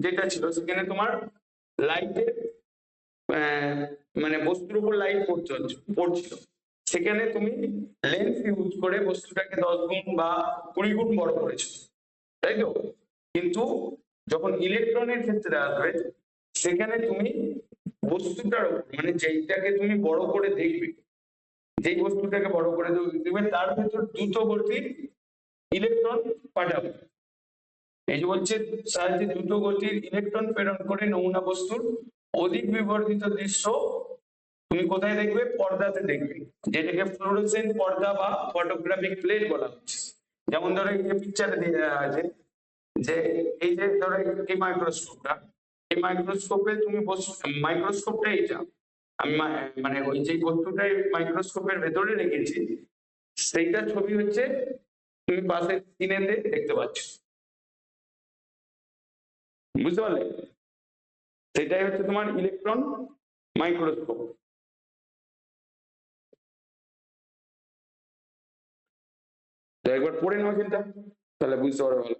যেটা ছিল সেখানে তোমার লাইটের মানে বস্তুর উপর লাইট পড়ছিল, সেখানে তুমি লেন্স ইউজ করে বস্তুটাকে 10 গুণ বা 20 গুণ বড় করেছো, তাই তো? কিন্তু যখন ইলেকট্রনের ক্ষেত্রে আসবে সেখানে তুমি বস্তুটার মানে যেইটাকে তুমি বড় করে দেখবে, যেই বস্তুটাকে বড় করে দেখবে তার ভেতর দ্রুত গতির ইলেকট্রন পাঠাবে। এই যে বলছে সাহায্যে দ্রুত গতির ইলেকট্রন প্রেরণ করে নমুনা বস্তুর অধিক বিবর্ধিত দৃশ্য তুমি কোথায় দেখবে? পর্দাতে দেখবে, যেটাকে ফ্লোরোসেন্ট পর্দা বা ফটোগ্রাফিক প্লেট বলা হচ্ছে। যেমন ধরো এই যে পিকচারে দিয়ে দেওয়া আছে যে এই যে ধরো এই মাইক্রোস্কোপটা, এই মাইক্রোস্কোপে তুমি মাইক্রোস্কোপটা এইটা আমি মানে ওই যে বস্তুটাই মাইক্রোস্কোপের ভেতরে রেখেছি, সেইটা ছবি হচ্ছে তুমি পাশে স্ক্রিনেতে দেখতে পাচ্ছ, বুঝতে পারলে? সেটাই হচ্ছে তোমার ইলেকট্রন মাইক্রোস্কোপ। তো একবার পড়ে নাও চিন্তা, তাহলে বুঝতে পারবে ভালো।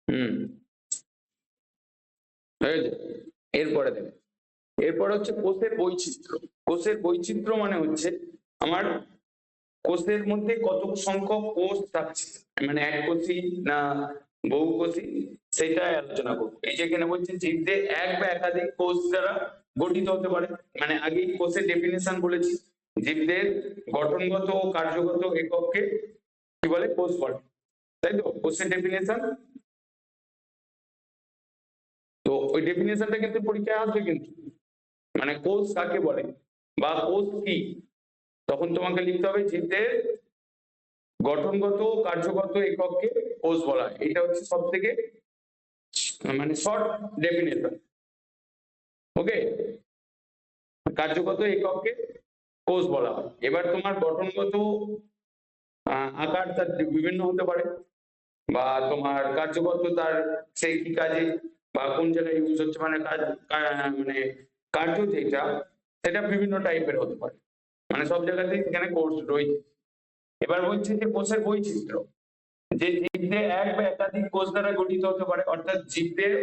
হুম, এরপরে দেখো, এরপর হচ্ছে কোষের বৈচিত্র্য। কোষের বৈচিত্র্য মানে হচ্ছে আমার কোষের মধ্যে কত সংখ্যক কোষ থাকছে, মানে এককোষী না বহুকোষী, সেটাই আলোচনা করবো। এই যে এখানে বলছে জীবদের এক বা একাধিক কোষ দ্বারা গঠিত হতে পারে, মানে আগেই কোষের ডেফিনেশন বলেছি, জীবদের গঠনগত ও কার্যগত একককে কি বলে? কোষ বলে, তাই তো? কোষের ডেফিনেশন, তো ওই ডেফিনেশনটা কিন্তু পরীক্ষায় আসবে কিন্তু, মানে কোষ কাকে বলে বা কোষ কি, তখন তোমাকে লিখতে হবে জীবদের গঠনগত ও কার্যগত একককে কোষ বলা হয়। এটা হচ্ছে সব থেকে মানে শর্ট ডেফিনেশন। ওকে, কার্যগত একককে কোষ বলা হয়। এবার তোমার গঠনগত আকার তার বিভিন্ন হতে পারে, বা তোমার কার্যগত তার সেই কি কাজে বা কোন জায়গায় ইউজ হচ্ছে, মানে মানে কার্য যেটা সেটা বিভিন্ন টাইপের হতে পারে, মানে সব জায়গাতেই সেখানে কোষ রয়েছে। এবার বলছে যে কোষের বৈচিত্র্য, যে জীবদের এক বা একাধিক কোষ দ্বারা গঠিত হতে পারে, অর্থাৎ জীবদের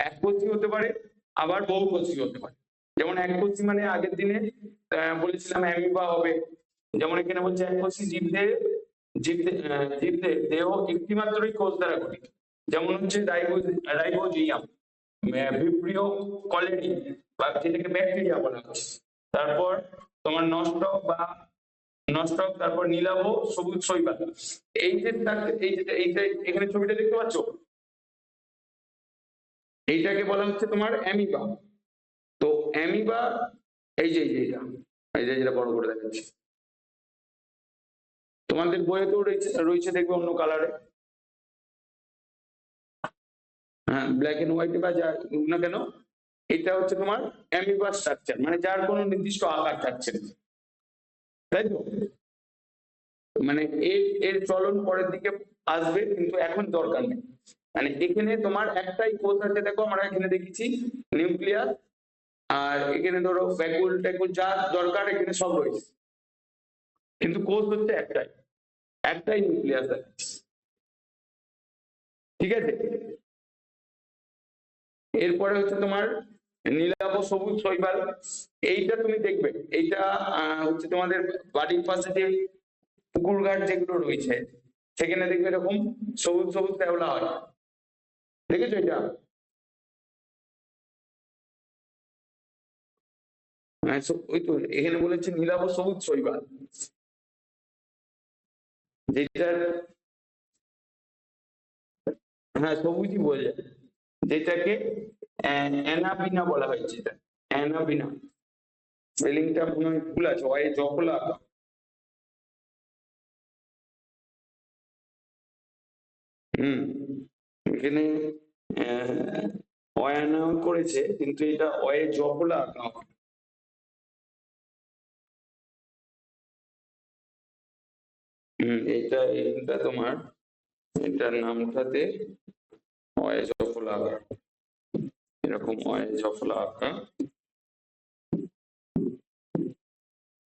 এককোষী হতে পারে আবার বহুকোষী হতে পারে। যেমন এককোষী মানে আগের দিনে বলেছিলাম অ্যামিবা হবে, যেমন এখানে বলছে এককোষী জীবদের জীবদের দেহ একটি মাত্রই কোষ দ্বারা গঠিত, যেমন হচ্ছে রাইবোজিয়াম, ভিব্রিও কলোনি বা যেটাকে ব্যাকটেরিয়া বলা হচ্ছে, তারপর তোমার নষ্টক, তারপর নীলাভ, সবুজ শৈবাল। এই যে এইটা এখানে ছবিটা দেখতে পাচ্ছ, এইটাকে বলা হচ্ছে তোমার অ্যামিবা। তো অ্যামিবা এই যে এইটা, এই যে যেটা বড় করে দেখাচ্ছি, তোমাদের বইয়েতেও রয়েছে রয়েছে দেখবে অন্য কালারে, হ্যাঁ ব্ল্যাক এন্ড হোয়াইট বা যা না কেন, এটা হচ্ছে তোমার অ্যামিবা স্ট্রাকচার, মানে যার কোনো নির্দিষ্ট আকার থাকছে না, তাই তো? মানে এর এর চলন পরের দিকে আসবে, কিন্তু এখন দরকার নেই। মানে এখানে তোমার একটাই কোষ আছে, দেখো আমরা এখানে দেখেছি নিউক্লিয়াস, আর এখানে ধরো ভ্যাকুল ট্যাকুল যা দরকার এখানে সব রয়েছে, কিন্তু কোষ হচ্ছে একটাই, একটাই নিউক্লিয়াস আছে, ঠিক আছে? এরপরে হচ্ছে তোমার নীলাভ, সবুজ শৈবাল। এইটা তুমি দেখবে, এইটা হচ্ছে তোমাদের বাড়ির পাশে যে পুকুর ঘাট যেগুলো রয়েছে সেখানে দেখবে এরকম সবুজ সবুজ শ্যাওলা হয়, দেখেছো এটা? ওই তো এখানে বলেছে নীলাভ সবুজ শৈবাল, যেটার হ্যাঁ সবুজই বোঝা যায়, যেটাকে অ্যানাবিনা বলা হয়েছে, এটা অ্যানাবিনা, স্পেলিংটা মনে হয় ভুল আছে, ওয়াই জফলা। হুম, এখানে অয়ানা করেছে কিন্তু এটা অয়ে জফলা আঁকা হয়। এইটা তোমার, এটার নামটাতে অয়েজফলা, এরকম অয়েজফলা আঁকা।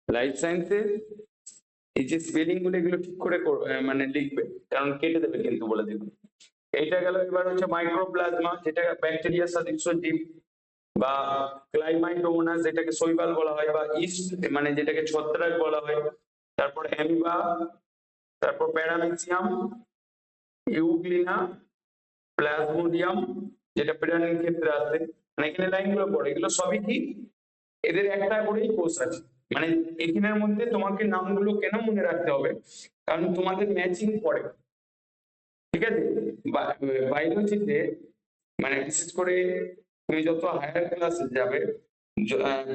লাইফ সায়েন্সে এই যে স্পেলিং গুলো এগুলো ঠিক করে মানে লিখবে, কারণ কেটে দেবে কিন্তু বলে দিবে। এইটা গেল। এবার হচ্ছে মাইক্রোপ্লাজমা, যেটা ব্যাকটেরিয়া সদৃশ্য জীব, বা ক্লাইমাইডোমোনাস যেটাকে শৈবাল বলা হয়, বা ইস্ট মানে যেটাকে ছত্রাক বলা হয়। তারপর অ্যামিবা, তারপর প্যারামিসিয়াম, ইউগ্লিনা, প্লাজমোডিয়াম, যেটা প্রাণীর ক্ষেত্রে আছে। মানে এখানে লাইনগুলো পড়ে, এগুলো সবই কি, এদের একটা করেই কোর্স আছে। মানে এখানের মধ্যে তোমাকে নামগুলো কেন মনে রাখতে হবে, কারণ তোমাদের ম্যাচিং পড়ে, ঠিক আছে। বায়োলজিতে মানে বিশেষ করে তুমি যত হায়ার ক্লাসে যাবে,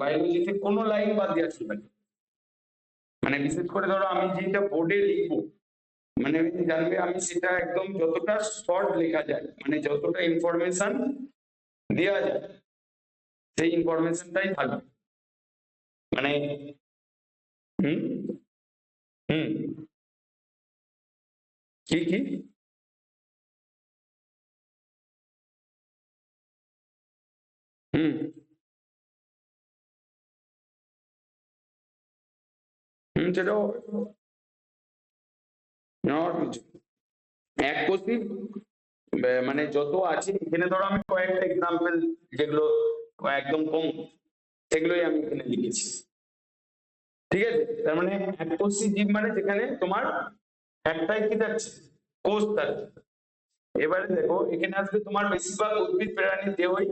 বায়োলজিতে কোনো লাইন বাদ দেওয়া চলবে না। মানে বিশেষ করে ধরো আমি যেটা বোর্ডে লিখবো, মানে আমি জানবে আমি সেটা একদম যতটা শর্ট লেখা যায়, মানে যতটা ইনফরমেশন দেওয়া যায় সেই ইনফরমেশনটাই থাকবে। মানে হুম হুম কি কি হুম সেটাও নেওয়ার কিছু এক কোষই মানে যত আছে এখানে, ধরো আমি কয়েকটা এক্সাম্পল যেগুলো একদম কম, সেগুলোই আমি এখানে লিখেছি, ঠিক আছে। তার মানে এককোষী জীব মানে যেখানে তোমার একটাই কি থাকছে, কোষ থাকছে। এবারে দেখো এখানে আসবে তোমার বেশিরভাগ উদ্ভিদ প্রাণীর দেহই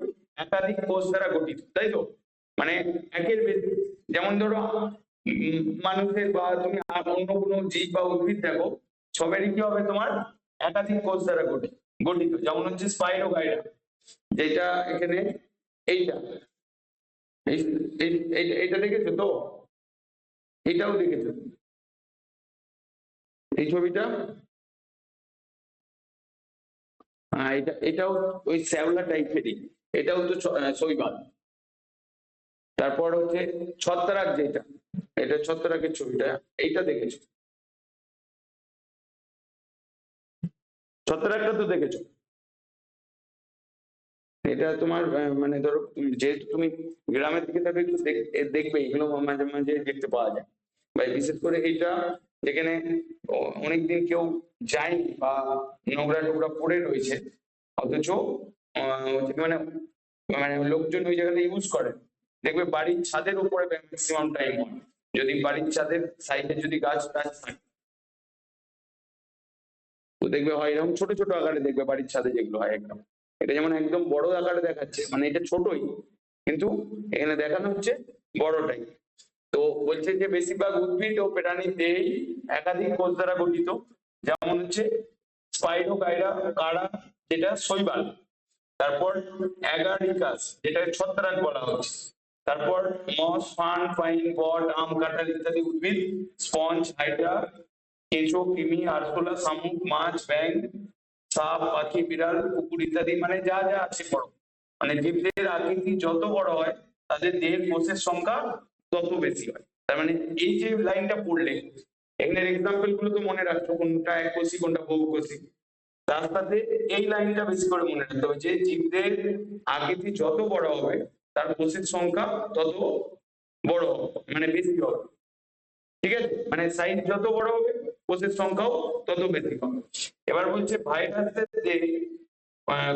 একাধিক কোষ দ্বারা গঠিত, তাই তো। মানে একের বেশি, যেমন ধরো মানুষের বা তুমি অন্য কোনো জীব বা উদ্ভিদ দেখো, সবেরই কি হবে তোমার একাধিক কোষ দ্বারা গঠিত গঠিত। যেমন হচ্ছে স্পাইরোগাইরা, যেটা এখানে এইটা এইটা দেখেছো তো, এটাও দেখেছো এই ছবিটা। এটাও ওই শ্যাওলা টাইপেরই, এটাও তো শৈবাল। তারপর হচ্ছে ছত্রাক, যেটা এটা ছত্রাকের ছবিটা, এইটা দেখেছো, ছত্রাকটা তো দেখেছো। এটা তোমার মানে ধরো যেহেতু তুমি গ্রামের দিকে থাকো একটু দেখবে এগুলো মাঝে মাঝে দেখতে পাওয়া যায়। বা বিশেষ করে এইটা যেখানে অনেকদিন কেউ যায়নি বা নোংরা টোংরা পড়ে রয়েছে, অথচ মানে মানে লোকজন ওই জায়গাটা ইউজ করে, দেখবে বাড়ির ছাদের উপরে ম্যাক্সিমাম টাইম হয়। যদি বাড়ির ছাদের সাইডে যদি গাছ টাছ থাকে, তো দেখবে হয় এরকম ছোট ছোট আকারে দেখবে বাড়ির ছাদে যেগুলো হয় একদম। এটা যেমন একদম বড় আকারে দেখাচ্ছে, মানে এটা ছোটই, কিন্তু এখানে দেখানো হচ্ছে বড়টাই। তো বলছে যে বেশিরভাগ উদ্ভিদ ও প্রাণীর দেহেই একাধিক কোষ দ্বারা গঠিত। যেমন হচ্ছে স্পাইরোগাইরা কারা, যেটা শৈবাল। তারপর অ্যাগারিকাস, যেটা ছত্রাক বলা হচ্ছে। তারপর মস, ফান, পাইন, বট, আম, কাঁঠাল ইত্যাদি উদ্ভিদ। স্পঞ্জ, হাইড্রা, কেঁচো, কৃমি, আরশোলা, শামুক, মাছ, ব্যাঙ, সাপ, পাখি, বিড়াল, কুকুর ইত্যাদি, মানে যা যা আছে বড়। মানে জীবদের আকৃতি যত বড় হয় তাদের দেহের কোষের সংখ্যা তত বেশি হয়। তার মানে এই যে লাইনটা পড়লে, এখানের এক্সাম্পল গুলো তো মনে রাখছো, কোনটা এককোষী কোনটা বহুকোষী। তার সাথে এই লাইনটা বেশি করে মনে রাখতে হবে যে জীবদের আকৃতি যত বড় হবে তার কোষের সংখ্যা তত বড় হবে, মানে বেশি হবে, ঠিক আছে। মানে সাইজ যত বড় হবে কোষের সংখ্যাও তত বেশি হবে। এবার বলছে ভাইরাসের যে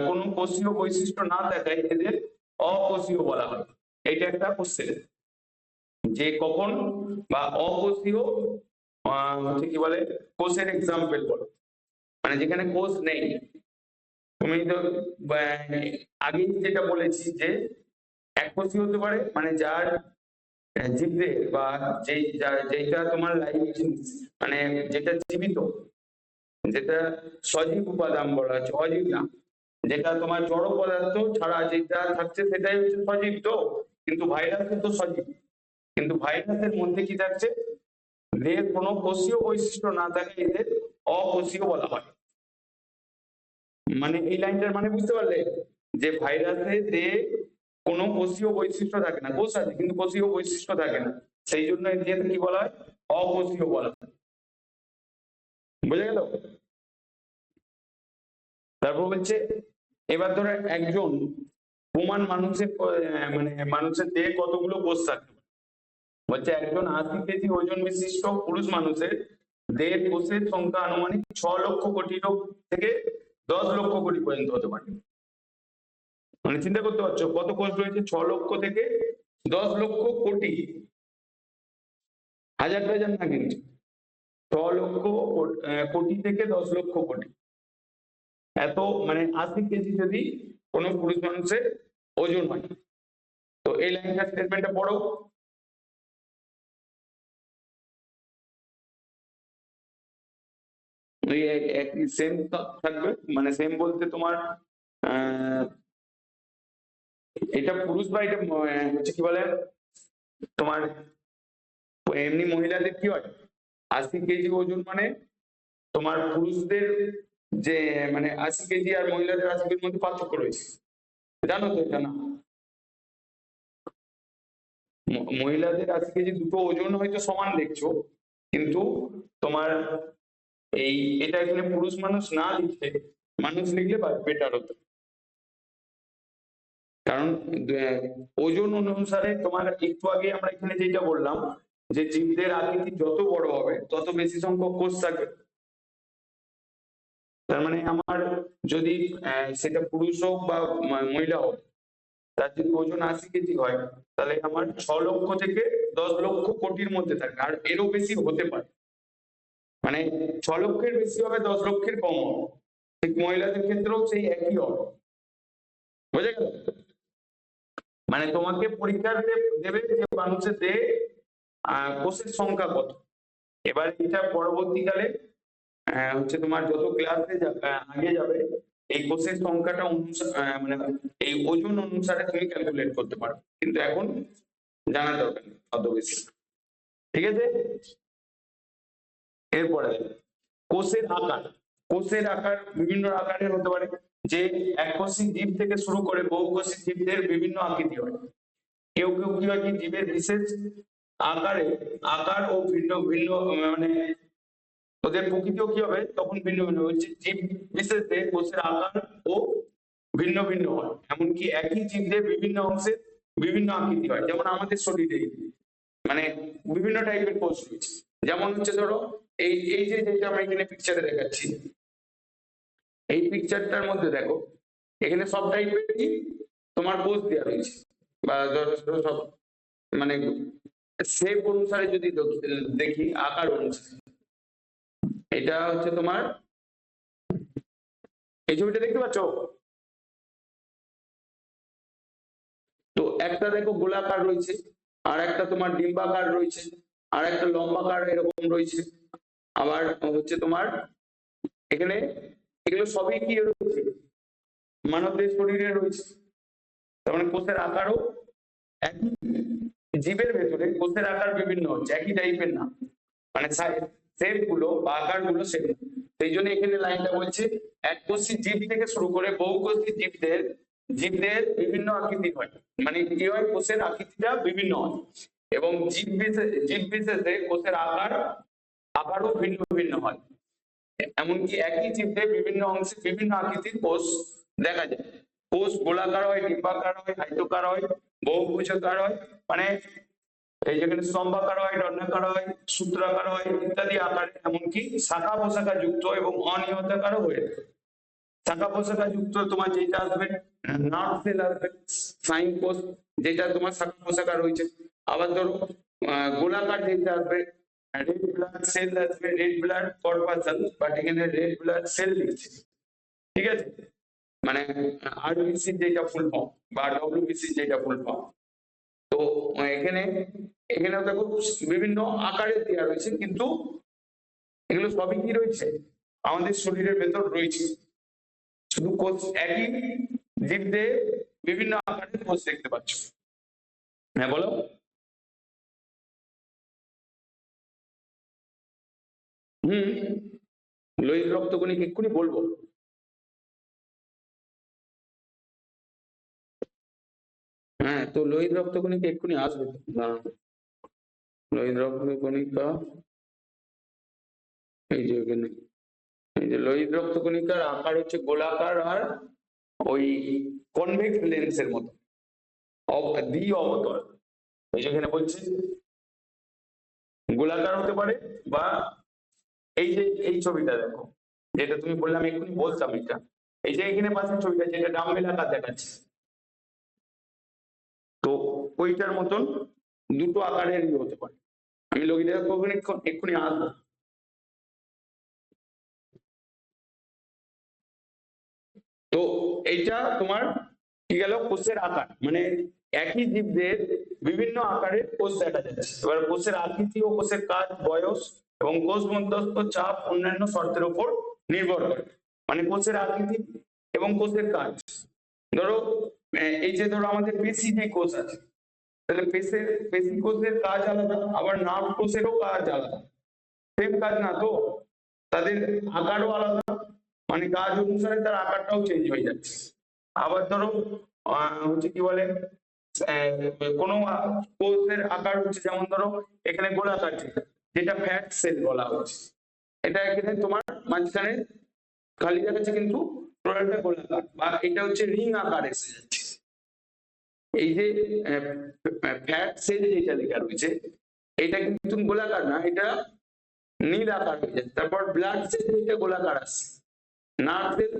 কোনো কোষীয় বৈশিষ্ট্য না দেখায় এদের অকোষীয় বলা হয়। এটা একটা কোশ্চেন, যে কখন বা অকোষীয় হচ্ছে কি বলে, কোষের এক্সাম্পল বলো, মানে যেখানে কোষ নেই। তুমি তো আগেই যেটা বলেছি যে এককোষী হতে পারে, মানে যার জীবদের বা যেটা তোমার লাইভ মানে যেটা জীবিত, যেটা সজীব উপাদান বলা হচ্ছে, অজীব না। যেটা তোমার জড় পদার্থ ছাড়া যেটা থাকছে সেটাই হচ্ছে সজীব তো। কিন্তু ভাইরাস তো সজীব, কিন্তু ভাইরাসের মধ্যে কি থাকছে, দেহের কোনো কোষীয় বৈশিষ্ট্য না থাকে এদের অকোষীয় বলা হয়। মানে এই লাইনটার মানে বুঝতে পারলে, যে ভাইরাসে দেহে কোনো কোষীয় বৈশিষ্ট্য থাকে না, কোষ আছে কিন্তু কোষীয় বৈশিষ্ট্য থাকে না, সেই জন্য এদের কি বলা হয়, অকোষীয় বলা হয়। বোঝা গেল? তারপর বলছে এবার ধরো একজন প্রমাণ মানুষের মানে মানুষের দেহে কতগুলো কোষ থাকতে পারে। বলছে একজন 80 কেজি ওজন বিশিষ্ট পুরুষ মানুষের দেহের কোষের সংখ্যা আনুমানিক 6 লক্ষ কোটি থেকে 10 লক্ষ কোটি পর্যন্ত হতে পারে। মানে চিন্তা করতে পারছো কত কোষ রয়েছে? 6 লক্ষ থেকে 10 লক্ষ কোটি, হাজার হাজার না কিন্তু, 6 লক্ষ কোটি থেকে 10 লক্ষ কোটি, এত মানে 80 কেজি যদি কোনো পুরুষ মানুষের ওজন হয়। তো এই লাইনটা স্টেটমেন্টটা পড়ো। একই সেম থাকবে, মানে সেম বলতে তোমার এটা পুরুষ বা এটা হচ্ছে কি বলে তোমার এমনি মহিলাদের কি হয় 80 কেজি ওজন, মানে তোমার পুরুষদের যে মানে 80 কেজি আর মহিলাদের 80 কেজির মধ্যে পার্থক্য রয়েছে, জানো তো এটা না? মহিলাদের 80 কেজি দুটো ওজন হয়তো সমান দেখছো, কিন্তু তোমার এই এটা এখানে পুরুষ মানুষ না লিখে মানুষ লিখলে বেটার হতো। কারণ ওজন অনুসারে তোমার একটু আগে আমরা এখানে যেটা বললাম যে জীবদের আকৃতি যত বড় হবে তত বেশি সংখ্যক কোষ থাকবে। তার মানে আমার যদি সেটা পুরুষ হোক বা মহিলা হোক, তার যদি ওজন 80 কেজি হয়, তাহলে আমার 6 লক্ষ থেকে 10 লক্ষ কোটির মধ্যে থাকে, আর এরও বেশি হতে পারে। মানে 6 লক্ষের বেশি হবে, 10 লক্ষের কম হবে। ঠিক মহিলাদের ক্ষেত্রেও সেই একই হবে। বুঝে গেল? মানে তোমাকে পরীক্ষা দেবে যে মানুষের দেহে কোষের সংখ্যা কত। এবার এটা পরবর্তীকালে হচ্ছে তোমার যত ক্লাসে আগে যাবে এই কোষের সংখ্যাটা মানে এই ওজন অনুসারে তুমি ক্যালকুলেট করতে পারো, কিন্তু এখন জানা দরকার নেই অত বেশি। ঠিক আছে? এরপরে কোষের আকার। কোষের আকার বিভিন্ন আকারের হতে পারে, যে এককোষী জীব থেকে শুরু করে বহুকোষী জীবদের বিভিন্ন আকৃতি হয়। কেউ কেউ কি হয় কি জীবের বিশেষ আকার ও ভিন্ন ভিন্ন মানে ওদের প্রকৃতিও কি হবে তখন ভিন্ন ভিন্ন হচ্ছে, জীব বিশেষে কোষের আকার ও ভিন্ন ভিন্ন হয়। এমনকি একই জীবদের বিভিন্ন অংশে বিভিন্ন আকৃতি হয়, যেমন আমাদের শরীরে মানে বিভিন্ন টাইপের কোষ রয়েছে। যেমন হচ্ছে ধরো এই এই যে যেটা আমরা এখানে পিকচারে দেখাচ্ছি, এই পিকচারটার মধ্যে দেখো এখানে সব টাইপেরই তোমার কোষ দেওয়া রয়েছে, বা ধরো সব মানে শেপ অনুসারে যদি দেখি আকার অনুসারে, এটা হচ্ছে তোমার এই ছবিটা দেখতে পাচ্ছ? তো একটা দেখো গোলাকার রয়েছে, আর একটা তোমার ডিম্বাকার রয়েছে, আর একটা লম্বাকার এরকম রয়েছে। আবার হচ্ছে তোমার এখানে এগুলো সবই কি রয়েছে মানবদের শরীরে রয়েছে। তার মানে কোষের আকারও একই, জীবের ভেতরে কোষের আকার বিভিন্ন হচ্ছে, একই টাইপের না, মানে শেপ গুলো বা আকার গুলো সেম। সেই জন্য এখানে লাইনটা বলছে এককোষী জীব থেকে শুরু করে বহুকোষী জীবদের বিভিন্ন আকৃতি হয়, মানে কি হয় কোষের আকৃতিটা বিভিন্ন হয়, এবং জীব বিশেষে কোষের আকারও ভিন্ন ভিন্ন হয়। এমনকি একই জীবদের বিভিন্ন অংশে বিভিন্ন আকৃতির কোষ দেখা যায়। কোষ গোলাকার হয়, ডিম্বাকার হয়, আয়তাকার হয়, বহুভুজাকার হয়, মানে এই যেখানে স্তম্ভাকার হয়, দণ্ডাকার হয়, সূত্রাকার হয় ইত্যাদি আকার, এমনকি শাখা প্রশাখা যুক্ত এবং অনিয়তাকারও হয়ে থাকে। শাখা প্রশাখা যুক্ত তোমার যেটা আসবে নার্ভ সেল আসবে, স্নায়ু কোষ যেটা তোমার শাখা প্রশাখা রয়েছে। আবার ধরো গোলাকার যেটা আসবে রেড ব্লাড সেল আসবে, রেড ব্লাড কর্পাসেল, বাট এখানে রেড ব্লাড সেল লিখছে। ঠিক আছে? মানে আরবিসি যেটা ফুল ফর্ম বা ডব্লিউবিসি যেটা ফুল ফর্ম। তো এখানে এখানে দেখো বিভিন্ন আকারে দেওয়া রয়েছে, কিন্তু এগুলো সবই কি রয়েছে আমাদের শরীরের ভেতর রয়েছে, শুধু কোষ একই জীবদের বিভিন্ন আকারের কোষ দেখতে পাচ্ছ। হ্যাঁ বলো। হুম, লোহিত রক্তকণিক এক্ষুনি বলবো। হ্যাঁ, তো লোহিত রক্তকণিকা এক্ষুনি আসবে, দাঁড়াও। লোহিত রক্তকণিকা এই যে এখানে এই যে লোহিত রক্তকণিকার আকার হচ্ছে গোলাকার আর ওই কনভেক্স লেন্সের মতো, দ্বি অবতল। এই যেখানে বলছে গোলাকার হতে পারে, বা এই যে এই ছবিটা দেখো, যেটা তুমি বললাম এক্ষুনি বলতাম, এটা এই যে এখানে পাশের ছবিটা যেটা ডাম্বেল আকার দেখাচ্ছে, তো ওইটার মতন দুটো আকারের হতে পারে। আমি লোহিত এক্ষুনি আসবো। তো এইটা তোমার কি গেল, কোষের আকার, মানে একই জীবদের বিভিন্ন আকারের কোষ দেখা যাচ্ছে। এবার কোষের আকৃতি ও কোষের কাজ, বয়স এবং কোষ মধ্যস্থ চাপ অন্যান্য শর্তের উপর নির্ভর করে। মানে কোষের আকৃতি এবং কোষের কাজ, ধরো এই যে ধরো আমাদের পেশি যে কোষ আছে, তাহলে পেশি কোষের কাজ আলাদা, আবার নার্ভ কোষেরও কাজ আলাদা, সেম কাজ না তো, তাদের আকারও আলাদা, মানে কাজ অনুসারে তার আকারটাও চেঞ্জ হয়ে যাচ্ছে। আবার ধরো হচ্ছে কি বলে, কোনো কোষের আকার হচ্ছে, যেমন ধরো এখানে গোলাকার, যেটা ফ্যাট সেল বলা হচ্ছে, এটা এখানে তোমার মাঝখানে খালি দেখাচ্ছে কিন্তু টোটালটা গোলাকার, বা এটা হচ্ছে রিং আকার এসে যাচ্ছে। এই যে ফ্যাট সেল যেটা লেখা রয়েছে, এটা কিন্তু গোলাকার না, এটা নীল আকার হয়ে যায়। তারপর ব্লাড সেল যেটা গোলাকার আসছে, নার্ভ সেল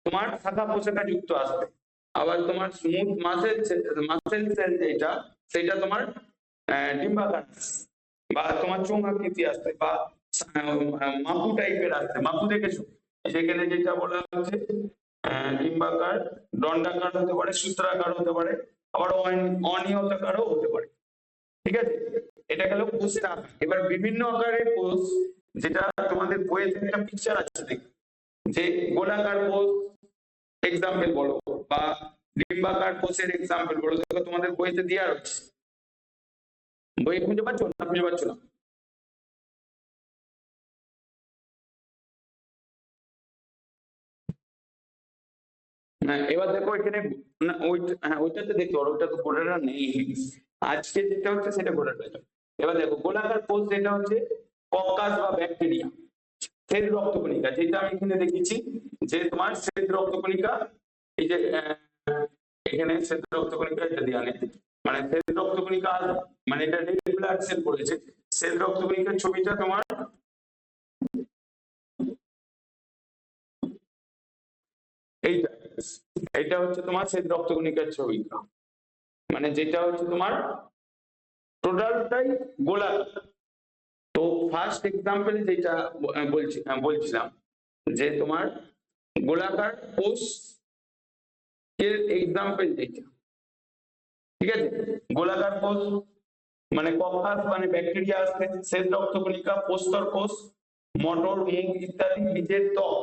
তোমার শাখা প্রশাখা যুক্ত আসবে। আবার তোমার স্মুথ মাসেল সেল যেটা, সেটা তোমার ডিম্বাকার আসছে, বা তোমার চোঙ আকৃতি আসবে, বা মাকু টাইপের আসবে। মাকু দেখেছো, সেখানে যেটা বলা হচ্ছে ডিম্বাকার, দণ্ডাকার হতে পারে, সূত্রাকার হতে পারে, আবার অনিয়তাকারও হতে পারে। ঠিক আছে, এটা গেল কোষের আকার। এবার বিভিন্ন আকারের কোষ, যেটা তোমাদের বইয়েতে একটা পিকচার আছে দেখো, যে গোলাকার কোষ এক্সাম্পল বলো, বা ডিম্বাকার কোষের এক্সাম্পল বলো, দেখো তোমাদের বইতে দেওয়া রয়েছে। বই খুঁজে পাচ্ছ না, খুঁজে পাচ্ছ না? এবার দেখো এখানে, না ওইটা, হ্যাঁ ওইটাতে দেখতে পারো, ওইটা তো গোলাকার নেই, আজকে যেটা হচ্ছে সেটা গোলাকার। এবার দেখো গোলাকার কোষ যেটা হচ্ছে কক্কাস বা ব্যাকটেরিয়া, শ্বেত রক্তকণিকা, যেটা আমি এখানে দেখেছি যে তোমার শ্বেত রক্তকণিকা, এই যে এখানে শ্বেত রক্তকণিকা এটা দেওয়া নেই, মানে শ্বেত রক্তকণিকা, মানে এটা রেড ব্লাড সেল করেছে। শ্বেত রক্তকণিকার ছবিটা তোমার এইটা, এটা হচ্ছে তোমার শ্বেত রক্তকণিকার ছবিটা, মানে যেটা হচ্ছে তোমার টোটালটাই গোলাকার। তো ফার্স্ট এক্সাম্পল যেটা বলছিলাম, যে তোমার গোলাকার কোষ এর এক্সাম্পল যেটা, ঠিক আছে, গোলাকার কোষ মানে কক্কাস মানে ব্যাকটেরিয়া আসবে, শ্বেত রক্তকণিকা, প্রস্তর কোষ, মটর, মুখ ইত্যাদি বীজের ত্বক,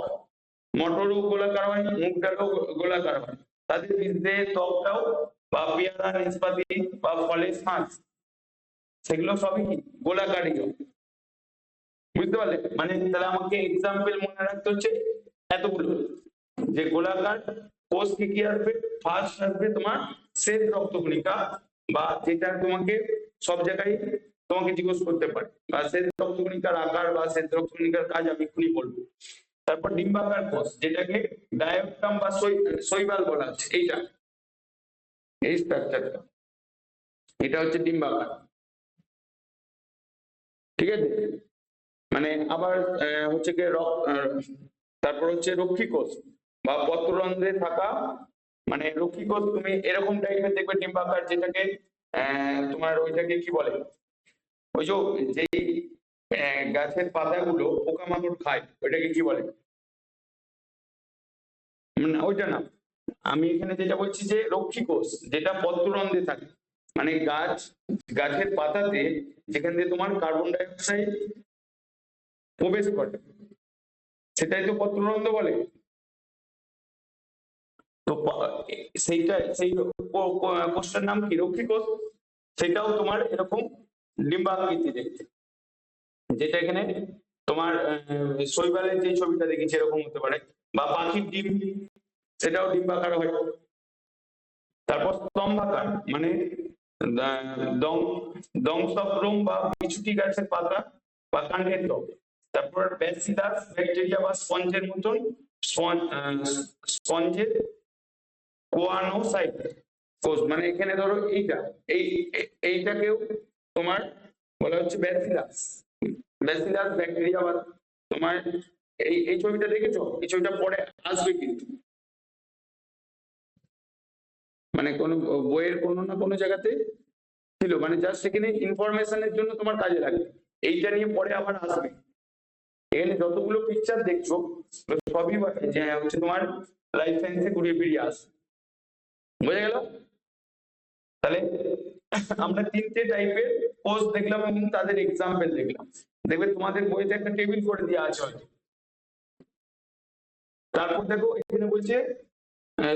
মটরও গোলাকার হয়, মুখ ডালও গোলাকার হয়, তাদের বীজের ত্বকটাও, বা পেয়ারা, নাশপাতি বা ফলের শাঁস, সেগুলো সবই কি গোলাকারই হয়। বুঝতে পারলে? মানে তাহলে আমাকে এক্সাম্পল মনে রাখতে হচ্ছে এতগুলো, যে গোলাকার কোষ কি কি আসবে, ফার্স্ট আসবে তোমার শ্বেত রক্তকণিকা, বা যেটা তোমাকে সব জায়গায় তোমাকে জিজ্ঞেস করতে পারে, বা শ্বেত রক্তকণিকার আকার বা শ্বেত রক্তকণিকার কাজ আমি এক্ষুনি বলবো। তারপর ডিম্বাকার কোষ, যেটাকে ডায়াফ্রাম বা শৈবাল বলা হচ্ছে, এইটা এই স্ট্রাকচারটা, এটা হচ্ছে ডিম্বাকার। ঠিক আছে, মানে আবার হচ্ছে কি তারপর হচ্ছে রক্ষী কোষ বা পত্ররন্ধ্রে থাকা, মানে রক্ষী কোষ তুমি এরকম টাইপের দেখবে ডিম্বাকার, যেটাকে তোমার ওইটাকে কি বলে, ওই যে যেই গাছের পাতাগুলো পোকামাকড় খায়, ওইটাকে কি বলে, ওইটা না, আমি এখানে যেটা বলছি যে রক্ষী কোষ, যেটা পত্ররন্ধ্রে থাকে, মানে গাছের পাতাতে যেখান দিয়ে তোমার কার্বন ডাই অক্সাইড প্রবেশ করে, সেটাই তো পত্ররন্ধ্র বলে। তো সেইটা সেই কোষটার নাম কি, রক্ষী কোষ। সেটাও তোমার এরকম ডিম্বাকৃতি দেখতে, যেটা এখানে তোমার শৈবালের যে ছবিটা দেখেছি এরকম হতে পারে, বা পাখির ডিম, সেটাও ডিম্বাকার হয়। তারপর স্তম্ভাকার, মানে দংশক্রম বা বিছুটি গাছের পাতা বা কাণ্ডের ত্বক, তারপর ব্যাসিলাস ব্যাকটেরিয়া বা স্পঞ্জের মতন স্পঞ্জের কোয়ানোসাইট কোষ, মানে এখানে ধরো এইটাকেও তোমার বলা হচ্ছে ব্যাসিলাস ব্যাসিলাস ব্যাকটেরিয়া বা তোমার এই ছবিটা দেখেছো, এই ছবিটা পরে আসবে কিন্তু, মানে কোন বইয়ের কোনো না কোনো জায়গাতে ছিল, মানে জাস্ট এখানে ইনফরমেশনের জন্য তোমার কাজে লাগে, এইটা নিয়ে পরে আবার আসবে। এখানে যতগুলো পিকচার দেখছো সবই যে হচ্ছে তোমার লাইফ সায়েন্সে ঘুরিয়ে ফিরিয়ে আসবে, বোঝা গেল? তাহলে আমরা তিনটে টাইপের কোর্স দেখলাম এবং তাদের এক্সাম্পল দেখলাম, দেখবে তোমাদের বইতে একটা টেবিল করে দেওয়া আছে হয়তো। তারপর দেখো এখানে বলছে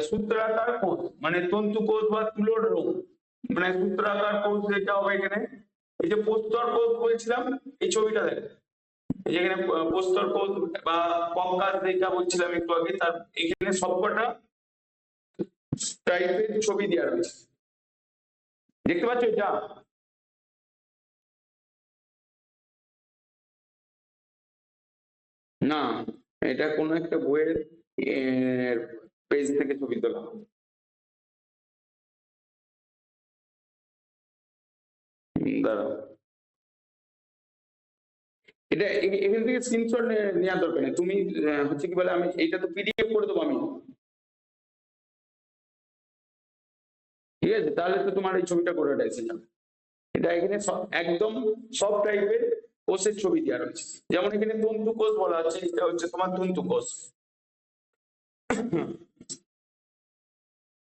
সূত্রাকার কোষ, মানে তন্তু কোষ বা তুলোর রোগ, মানে সূত্রাকার কোষ যেটা হবে এখানে, এই যে প্রস্তর কোষ বলছিলাম, এই ছবিটা দেখো, যেখানে প্রস্তর কোষ বা কঙ্কাল যেটা বলছিলাম একটু আগে, তার এখানে সবকটা টাইপের ছবি দেওয়া রয়েছে, দেখতে পাচ্ছ এটা? না, এটা কোন একটা বইয়ের পেজ থেকে ছবি তোলা। দাঁড়াও, এটা এখান থেকে স্ক্রিনশট নেওয়ার দরকার নেই, তুমি হচ্ছে কি বলে, আমি এইটা তো পিডিএফ করে দেবো আমি, ঠিক আছে? তাহলে তো তোমার এই ছবিটা করে এসে যাবে। এটা এখানে একদম সব টাইপের কোষের ছবি দেওয়া রয়েছে, যেমন এখানে তন্তু কোষ বলা আছে, এটা হচ্ছে তোমার তন্তু কোষ,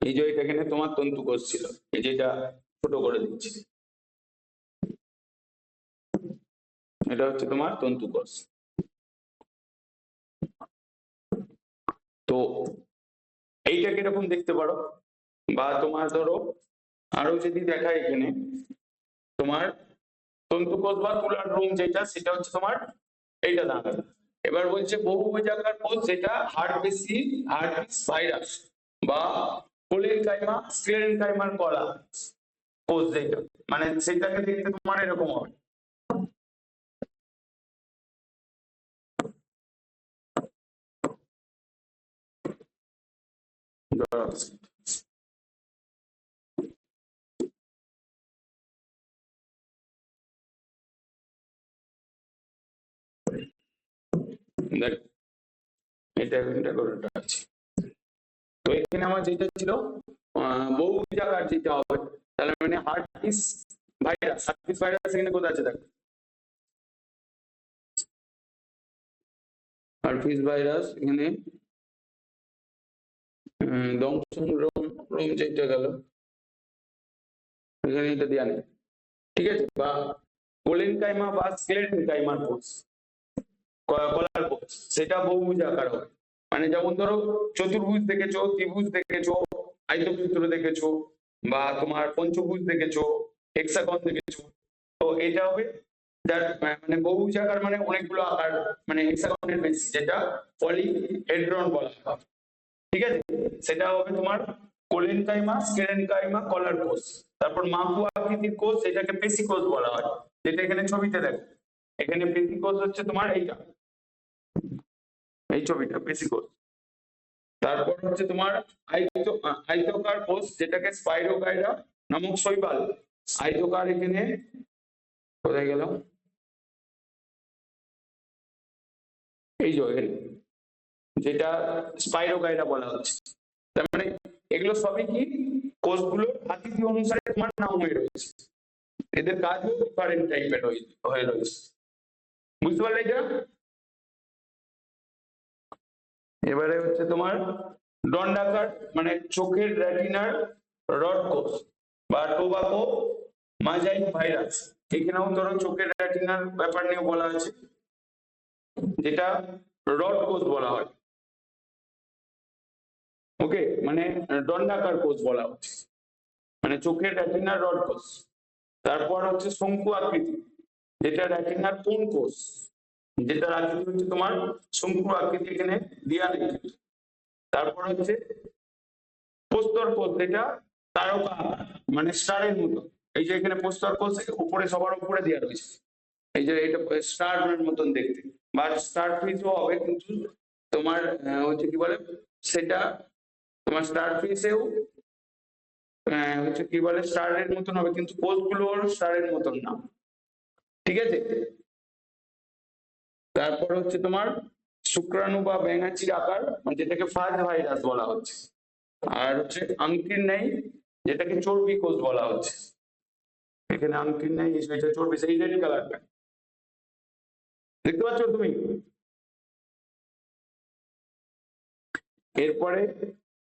এই যে এটা এখানে তোমার তন্তু কোষ ছিল, এই যেটা ছোট করে দিচ্ছি, এটা হচ্ছে তোমার তন্তু কোষ। তো এইটা কিরকম দেখতে পারো, বা তোমার ধরো আরো যদি দেখায় এখানে তোমার তন্তু কোষ বা তুলার রোম যেটা, সেটা হচ্ছে তোমার এইটা দাঁড়াবে। এবার বলছে বহুভুজাকার কোষ, যেটা হার্টপিস ভাইরাস বা কোলেনকাইমা স্ক্লেরেনকাইমার কলা কোষ যেটা, মানে সেটাকে দেখতে তোমার এরকম হবে। দেখ, এটা করে আছে। তো এখানে আমার যেটা ছিল বহুভুজাকার যেটা হবে, তাহলে মানে হার্টপিস ভাইরাস এখানে কোথায় আছে দেখো, হার্টপিস ভাইরাস এখানে দংশন রোম যেটা গেল এখানে, এটা দেওয়া নেই, ঠিক আছে? বা কোলেনকাইমা বা স্ক্লেরেনকাইমার কোষ, কলার কোষ, সেটা বহুভুজ আকার হবে, মানে যেমন ধরো চতুর্ভুজ দেখেছো, ত্রিভুজ দেখেছো, আয়তক্ষেত্র দেখেছো, বা তোমার পঞ্চভুজ দেখেছো, হেক্সাগন দেখেছো, তো এটা হবে যার মানে বহুভুজ আকার, মানে অনেকগুলো আকার, মানে হেক্সাগনের বেশি, যেটা পলিহেড্রন বলা হয়, ঠিক আছে? সেটা হবে তোমার কোলেনকাইমা স্ক্লেরেনকাইমা কলার কোষ। তারপর মাকু আকৃতির কোষ, এটাকে পেশি কোষ বলা হয়, যেটা এখানে ছবিতে দেখো, এখানে পেশি কোষ হচ্ছে তোমার এইটা, এই ছবিটা পেশি কোষ। তারপর হচ্ছে তোমার আয়তকার কোষ, যেটাকে স্পাইরোগাইরা নামক শৈবাল, আয়তকার এখানে কোথায় গেল, এই যে যেটা স্পাইরোগাইরা বলা হচ্ছে, তার মানে এগুলো সবই কি কোষগুলোর আকৃতি অনুসারে তোমার নাম হয়ে রয়েছে, এদের কাজও ডিফারেন্ট টাইপের হয়ে রয়েছে, বুঝতে পারলে এটা? এবারে হচ্ছে তোমার দণ্ডাকার, মানে চোখের রেটিনার রড কোষ বা টোবাকো মাজাইক ভাইরাস, এখানেও ধরো চোখের রেটিনার ব্যাপার নিয়ে বলা আছে, যেটা রড কোষ বলা হয়, ওকে, মানে দণ্ডাকার কোষ বলা হচ্ছে, মানে চোখের রেটিনার রড কোষ। তারপর হচ্ছে শঙ্কু আকৃতি, যেটা রেটিনার কোন কোষ, যেটার আকৃতি হচ্ছে তোমার শঙ্কু আকৃতি, এখানে দেয়া নেই। তারপর হচ্ছে প্রস্তর কোষ, যেটা তারকা মানে স্টারের মতো, এই যে এখানে প্রস্তর কোষ উপরে সবার উপরে দেওয়া রয়েছে, এই যে এটা স্টারের মতন দেখতে, বা স্টার ফিশও হবে, কিন্তু তোমার হচ্ছে কি বলে সেটা তোমার স্টার ফিশেও হচ্ছে কি বলে স্টারের মতন হবে, কিন্তু কোষগুলো স্টারের মতন না। ঠিক আছে, তারপর হচ্ছে তোমার শুক্রাণু বা ব্যাঙাচির আকার, মানে যেটাকে ফাজ ভাইরাস বলা হচ্ছে। আর হচ্ছে আংটির ন্যায়, যেটাকে চর্বি কোষ বলা হচ্ছে। এখানে আংটির ন্যায় এটা চর্বি, সেই রেড কালারটা দেখতে পাচ্ছ তুমি। এরপরে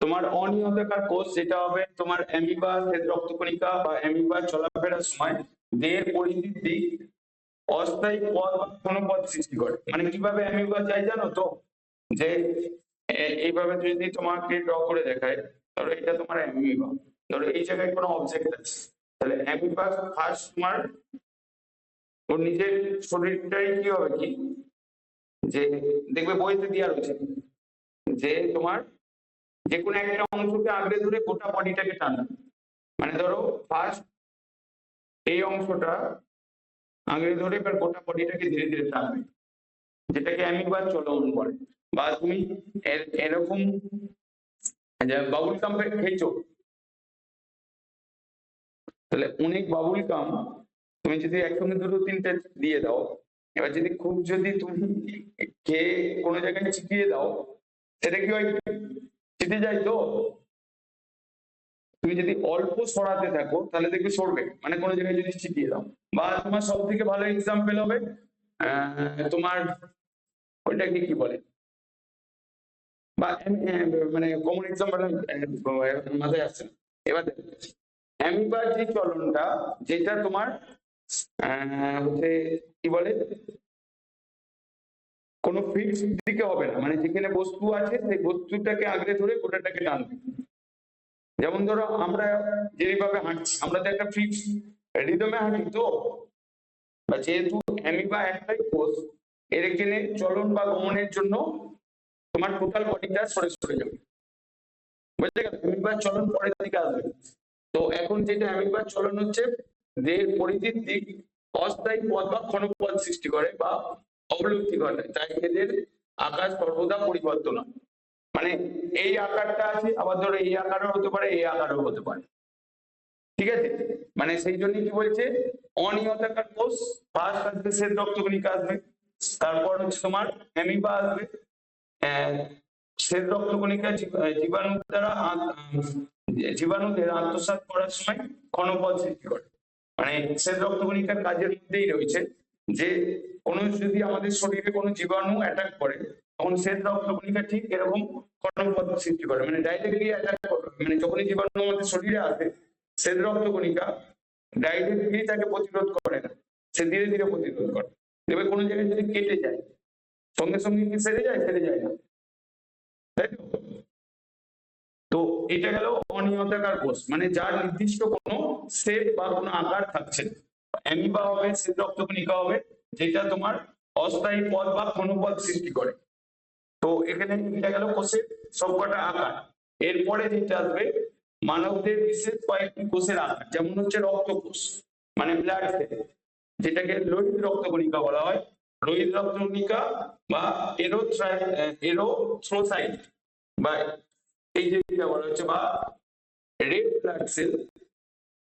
তোমার অনিয়তাকার কোষ, যেটা হবে তোমার অ্যামিবা শ্বেত রক্তকণিকা বা অ্যামিবা চলাফেরার সময় দেহের পরিধির দিক অস্থায়ী পদ বা কোনো পদ সৃষ্টি করে। মানে কিভাবে অ্যামিবা যায় জানো তো, যে এইভাবে যদি তোমাকে ড্র করে দেখায়, ধরো এটা তোমার অ্যামিবা, ধরো এই জায়গায় কোনো অবজেক্ট আছে, তাহলে অ্যামিবা ফার্স্ট তোমার ওর নিজের শরীরটাই কি হবে কি, যে দেখবে বইতে দেওয়া রয়েছে যে তোমার যে কোনো একটা অংশকে আঁকড়ে ধরে গোটা বডিটাকে টানা। মানে ধরো ফার্স্ট এই অংশটা আঁকড়ে ধরে এবার গোটা বডিটাকে ধীরে ধীরে টানবে, যেটাকে অ্যামিবার চলন বলে। বা তুমি এরকম বাবুল গাম খেয়েছো, তাহলে অনেক বাবুল গাম তুমি যদি একসঙ্গে দুটো তিনটে দিয়ে দাও, এবার যদি খুব যদি তুমি খেয়ে কোনো জায়গায় চিপিয়ে দাও, সেটা কি হয়, চিটে যায় তো। তুমি যদি অল্প সরাতে থাকো তাহলে দেখবে সরবে, মানে কোনো জায়গায় যদি চিপিয়ে দাও। বা তোমার সব থেকে ভালো এক্সাম্পল হবে তোমার ওইটাকে কি বলে, বা মানে কমন এক্সাম্পল মাথায় আসছে না। এবার অ্যামিবার যে চলনটা, যেটা তোমার হচ্ছে কি বলে কোনো ফিক্সড দিকে হবে না, মানে যেখানে বস্তু আছে সেই বস্তুটাকে আঁকড়ে ধরে গোটাটাকে টানবে। যেমন ধরো আমরা যেভাবে হাঁটছি, আমরা তো একটা ফিক্সড রিদমে হাঁটি তো, বা যেহেতু অ্যামিবা একটাই কোষ, এর এখানে চলন বা গমনের জন্য তোমার টোটাল বডিটা সরে সরে যাবে, বুঝতে গেল। অ্যামিবার চলন পরের দিকে আসবে। তো এখন যেটা অ্যামিবার চলন হচ্ছে দেহের পরিধির দিক অস্থায়ী পদ বা ক্ষণপদ সৃষ্টি করে বা অবলুপ্তি ঘটায়, তাই এদের আকার সর্বদা পরিবর্তন হয়। মানে এই আকারটা আছে, আবার ধরো এই আকারও হতে পারে, এই আকারও হতে পারে। ঠিক আছে, মানে সেই জন্য কি বলছে অনিয়তাকার কোষ, ফার্স্ট আসবে শ্বেত রক্তকণিকা আসবে, তারপর হচ্ছে তোমার অ্যামিবা আসবে, শ্বেত রক্তকণিকা জীবাণু দ্বারা জীবাণুদের আত্মসাৎ করার সময় ক্ষণপদ সৃষ্টি করে। মানে শ্বেত রক্তকণিকার কাজের মধ্যেই রয়েছে যে কোনো যদি আমাদের শরীরে কোনো জীবাণু অ্যাটাক করে, তখন শ্বেত রক্তকণিকা ঠিক এরকম ক্ষণপদ সৃষ্টি করে, মানে ডাইরেক্টলি অ্যাটাক করে। মানে যখনই জীবাণু আমাদের শরীরে আসে, শ্বেত রক্তকণিকা ডাইরেক্টলি তাকে প্রতিরোধ করে না, সে ধীরে ধীরে প্রতিরোধ করে। এবার কোনো জায়গায় যদি কেটে যায়, সঙ্গে সঙ্গে কি সেরে যায়, সেরে যায় না, তাই তো। তো এটা গেল অনিয়তাকার কোষ, মানে যার নির্দিষ্ট কোনো শেপ বা কোনো আকার থাকছে। অ্যামিবা হবে, শ্বেত রক্তকণিকা হবে, যেটা তোমার অস্থায়ী পদ বা ক্ষণপদ সৃষ্টি করে। তো এখানে এটা গেল কোষের সবকটা আকার। এরপরে যেটা আসবে মানবদের বিশেষ কয়েকটি কোষের আকার, যেমন হচ্ছে রক্তকোষ, মানে ব্লাড সেল, যেটাকে লোহিত রক্তকণিকা বলা হয়, লোহিত রক্তকণিকা বা এরোথ্রোসাইট, বা এই যেটা বলা হচ্ছে, বা রেড ব্লাড সেল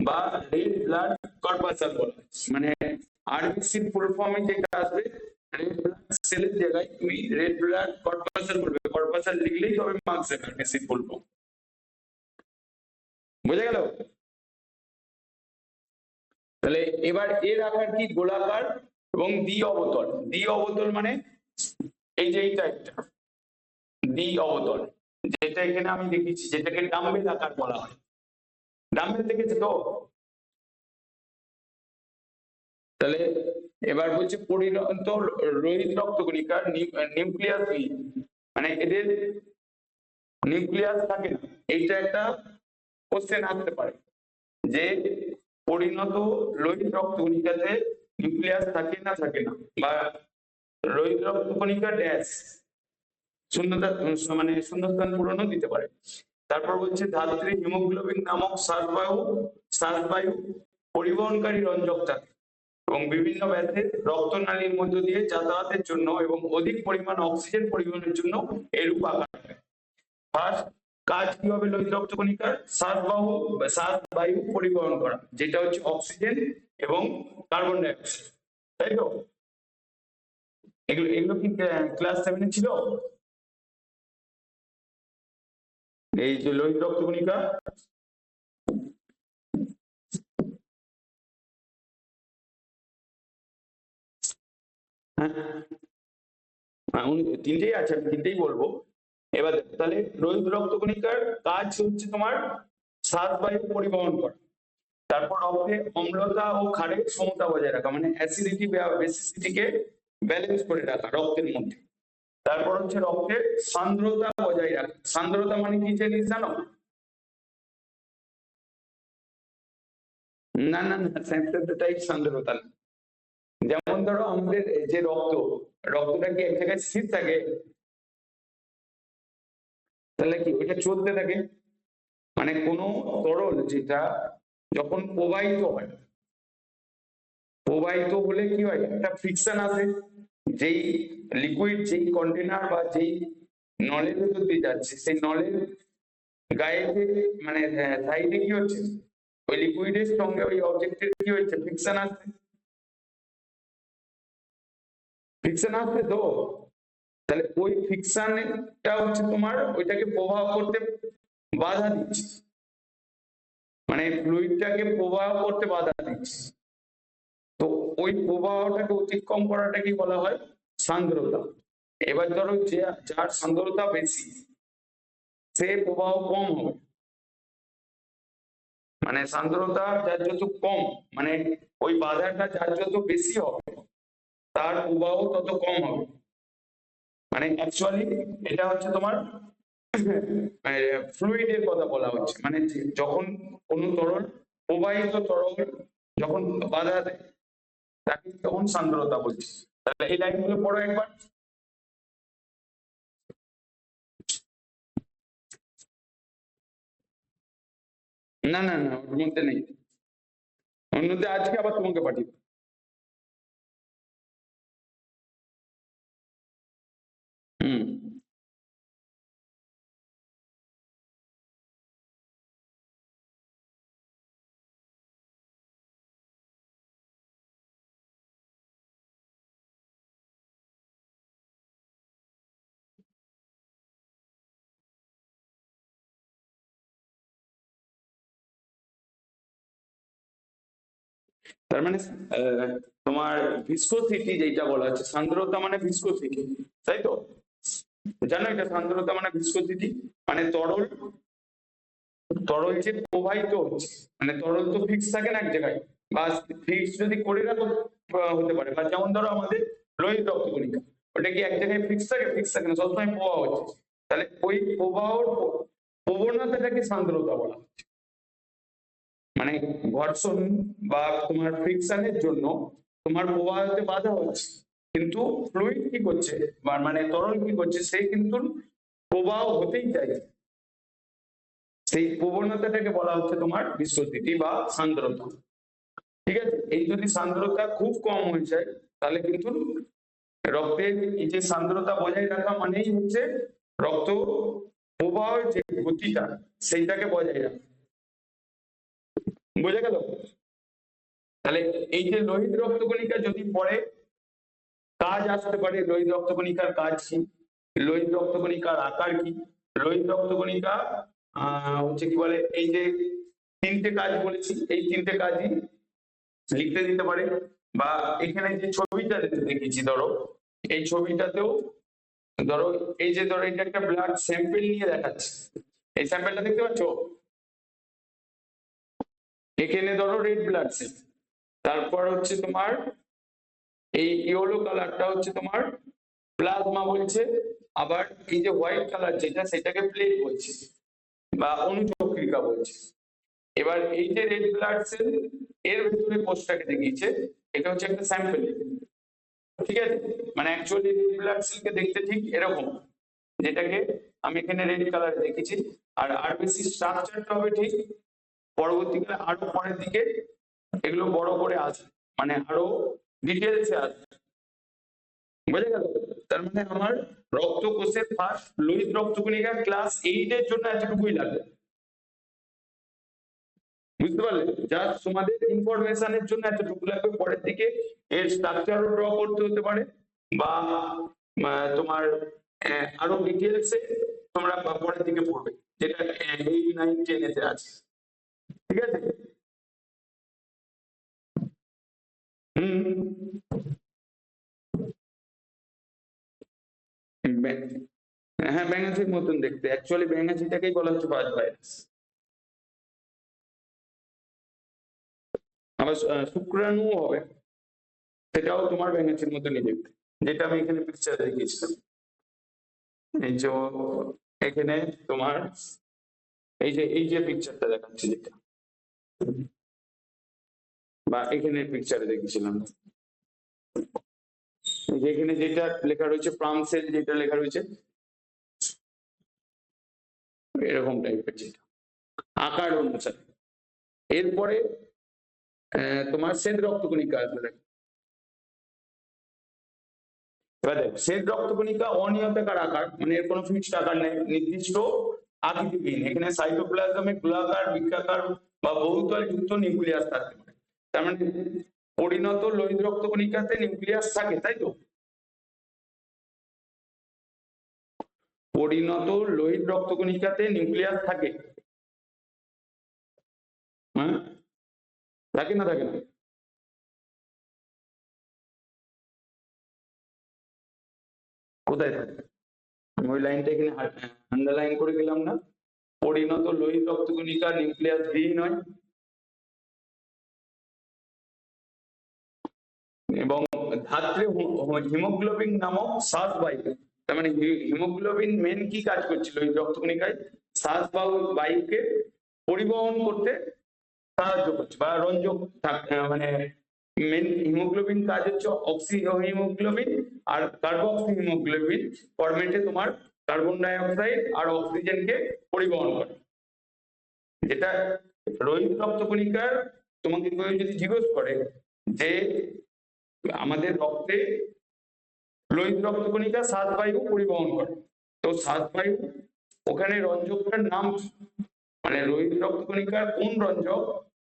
বা রেড ব্লাড কর্পাসেল বলা হয়। মানে আরবিসির ফুল ফর্মে যেটা আসবে, রেড ব্লাড সেলের জায়গায় তুমি রেড ব্লাড কর্পাসেল বলবে, কর্পাসেল লিখলেই তবে মার্কস দেবে আরবিসির ফুল ফর্ম। বুঝা গেল? তাহলে এবার এর আকার কি গোলাকার এবং দ্বি অবতল। দ্বি অবতল মানে এই যে এইটা একটা দ্বি অবতল, যেটা এখানে আমি দেখিয়েছি, যেটাকে ডাম্বেল আকার বলা হয়। ডাম্বেল দেখেছে তো? তাহলে এবার বলছে পরিণত লোহিত রক্তকণিকার নিউক্লিয়াস কি, মানে এদের নিউক্লিয়াস থাকে না। এইটা একটা কোশ্চেন আসতে পারে যে পরিণত লোহিত রক্তকণিকাতে নিউক্লিয়াস থাকে না থাকে না, বা লোহিত রক্তকণিকা ড্যাশ শূন্যতা, মানে শূন্যস্থান পূরণও দিতে পারে। তারপর বলছে ধাত্রী হিমোগ্লোবিন নামক শ্বাসবায়ু পরিবহনকারী রঞ্জক থাকে। এবং বিভিন্ন ব্যাধের রক্তনালীর মধ্য দিয়ে যাতায়াতের জন্য এবং অধিক পরিমাণ অক্সিজেন পরিবহনের জন্য এরূপ আকার হয়। ফার্স্ট কাজ কি হবে লোহিত রক্তকণিকার? শ্বাস বায়ু পরিবহন করা, যেটা হচ্ছে অক্সিজেন এবং কার্বন ডাই অক্সাইড, তাই তো? এগুলো এগুলো কি ক্লাস 7 ছিল? এই যে লোহিত রক্তকণিকা, তিনটেই আছে, আমি তিনটেই বলবো। এবার তাহলে লোহিত রক্তকণিকার কাজ হচ্ছে তোমার শ্বাস বায়ু পরিবহন করা, তারপর রক্তে অম্লতা ও ক্ষারের সমতা বজায় রাখা, মানে অ্যাসিডিটি বা বেসিসিটিকে ব্যালেন্স করে রাখা রক্তের মধ্যে। তারপর হচ্ছে রক্তের সান্দ্রতা বজায় রাখা। সান্দ্রতা মানে কি জিনিস জানো? না না না, টাইপ সান্দ্রতা না। যেমন ধরো আমাদের যে রক্তটা কি এক জায়গায় স্থির থাকে? তাহলে কি ওইটা চলতে থাকে, মানে কোনো তরল যেটা যখন প্রবাহিত হলে কি হয়, একটা ফ্রিকশন আসে, যেই লিকুইড যেই কন্টেনার বা যেই নলের ভেতর দিয়ে যাচ্ছে, সেই নলের গায়ে মানে সাইডে কি হচ্ছে, ওই লিকুইডের সঙ্গে ওই অবজেক্টের কি হচ্ছে, ফ্রিকশন আসছে তো। তাহলে ওই ফ্রিকশনটা হচ্ছে তোমার ওইটাকে প্রবাহ করতে বাধা দিচ্ছে, মানে ফ্লুইডটাকে প্রবাহ করতে বাধা দিচ্ছে। তো ওই প্রবাহটাকে অতিক্রম করাটাকে বলা হয় সান্দ্রতা। এবার ধরো যে যার সান্দ্রতা বেশি সে প্রবাহ কম হবে, মানে সান্দ্রতা যার যত কম, মানে ওই বাধাটা যার যত বেশি হবে তার প্রবাহ তত কম হবে। মানে অ্যাকচুয়ালি এটা হচ্ছে তোমার ফ্লুইডের কথা বলা হচ্ছে, মানে যখন কোন তরল প্রবাহিত তরল যখন বাধা দেয় তাকে তখন সান্দ্রতা বলছে। তাহলে এই লাইনগুলো পড়ো একবার। না না না, ওর মধ্যে নেই, ওর মধ্যে আজকে আবার তোমাকে পাঠিয়ে। হুম। তার মানে তোমার ভিসকোসিটি যেটা বলা হচ্ছে, সান্দ্রতা মানে ভিসকোসিটি, তাই তো? জানো এটা সান্দ্রতা মানে ভিসকোসিটি, মানে তরল তরল যে প্রবাহিত হচ্ছে, মানে তরল তো ফিক্স থাকে না এক জায়গায়, বা ফিক্স যদি করে রাখো হতে পারে, বা যেমন ধরো আমাদের লোহিত রক্তকণিকা, ওটা কি এক জায়গায় ফিক্স থাকে না, সবসময় প্রবাহ হচ্ছে। তাহলে ওই প্রবাহ প্রবণতাটাকে সান্দ্রতা বলা হচ্ছে। মানে ঘর্ষণ বা তোমার ফ্রিকশনের জন্য তোমার প্রবাহতে বাধা হচ্ছে, কিন্তু ফ্লুইড কি করছে, মানে তরল কি করছে, সে কিন্তু প্রবাহ হতেই চাইছে। সেই প্রবণতাটাকে বলা হচ্ছে তোমার ভিসকোসিটি বা সান্দ্রতা। ঠিক আছে, এই যদি সান্দ্রতা খুব কম হয়ে যায় তাহলে কিন্তু রক্তের এই যে সান্দ্রতা বজায় রাখা মানেই হচ্ছে রক্ত প্রবাহের যে গতিটা সেইটাকে বজায় রাখা। বোঝা গেল? তাহলে এই যে লোহিত রক্তকণিকা যদি পরে কাজ আসতে পারে, লোহিত রক্তকণিকার কাজ কি, লোহিত রক্তকণিকার আকার কি, লোহিত রক্তকণিকা হচ্ছে কি বলে, এই যে তিনটে কাজ বলেছি এই তিনটে কাজই লিখতে দিতে পারে। বা এখানে যে ছবিটা দেখেছি ধরো, এই ছবিটাতেও ধরো, এই যে ধরো এটা একটা ব্লাড স্যাম্পেল নিয়ে দেখাচ্ছে, এই স্যাম্পেলটা দেখতে পাচ্ছ, এখানে ধরো রেড ব্লাড সেল, তারপর হচ্ছে তোমার এই ইয়েলো কালারটা হচ্ছে তোমার প্লাজমা বলছে, আবার এই যে হোয়াইট কালার যেটা সেটাকে প্লেট বলছে বা অনুচক্রিকা বলছে। এবার এই যে রেড ব্লাড সেল এর ভিতরে কোষটাকে দেখিয়েছে, এটা হচ্ছে একটা স্যাম্পল, ঠিক আছে? মানে অ্যাকচুয়ালি রেড ব্লাড সেলকে দেখতে ঠিক এরকম, যেটাকে আমি এখানে রেড কালারে দেখেছি। আর আরবিসি স্ট্রাকচারটা হবে ঠিক পরবর্তীকালে আরো পরের দিকে এগুলো বড় করে আসবে, মানে আরো ডিটেলসে আসবে, বুঝে গেল? তার মানে আমার রক্তকোষের ফার্স্ট লোহিত রক্তকণিকা ক্লাস 8 এর জন্য এতটুকুই লাগবে, বুঝতে পারলে? জাস্ট তোমাদের ইনফরমেশনের জন্য এতটুকু লাগবে। পরের দিকে এর স্ট্রাকচারও ড্র করতে হতে পারে, বা তোমার আরো ডিটেলসে তোমরা পরের দিকে পড়বে, যেটা 8, 9, 10 এতে আছে, ঠিক আছে? হ্যাঁ, ব্যাঙাচির মতন দেখতে, অ্যাকচুয়ালি ব্যাঙাচিটাকেই বলা হচ্ছে বাজ ভাইরাস। আবার শুক্রাণু হবে, সেটাও তোমার ব্যাঙাচির মতনই দেখতে, যেটা আমি এখানে পিকচারে দেখিয়েছিলাম। এই যে এখানে তোমার এই যে পিকচারটা দেখাচ্ছি, যেটা বা এখানে পিকচারে দেখেছিলাম, যেখানে যেটা লেখা রয়েছে প্রাম সেল, যেটা লেখা রয়েছে এরকম টাইপের, যেটা আকার অনুসারে। এরপরে তোমার শ্বেত রক্তকণিকা আসবে, দেখো। এবার দেখো, শ্বেত রক্তকণিকা অনিয়তাকার আকার, মানে এর কোনো ফিক্সড আকার নেই, নির্দিষ্ট আকৃতিহীন। এখানে সাইটোপ্লাজমে গোলাকার, বৃত্তাকার বা বহুতল যুক্ত নিউক্লিয়াস থাকতে পারে। তার মানে পরিণত লোহিত রক্তকণিকাতে নিউক্লিয়াস থাকে, তাই তো? পরিণত লোহিত রক্তকণিকাতে নিউক্লিয়াস থাকে, হ্যাঁ? থাকে না থাকে না? কোথায় থাকে? আমি ওই লাইনটা এখানে আন্ডারলাইন করে গেলাম না? পরিণত লোহিত রক্তকণিকা নিউক্লিয়াস বিহীন হয় এবং ধাত্রী হিমোগ্লোবিন নামক শ্বাসবায়ু, তার মানে হিমোগ্লোবিন মেন কি কাজ করছিল ওই রক্তকণিকায়? বায়ুকে পরিবহন করতে সাহায্য করছে, বা রঞ্জক মানে মেন হিমোগ্লোবিন কাজ হচ্ছে অক্সি হিমোগ্লোবিন আর কার্বক্সি হিমোগ্লোবিন ফরমেটে তোমার কার্বন ডাই অক্সাইড আর অক্সিজেনকে পরিবহন করে। যেটা লোহিত রক্তকণিকার, তোমাকে কেউ যদি জিজ্ঞেস করে যে আমাদের রক্তে লোহিত রক্তকণিকা শ্বাসবায়ু পরিবহন করে, তো শ্বাসবায়ু ওখানে রঞ্জকটার নাম, মানে লোহিত রক্তকণিকার কোন রঞ্জক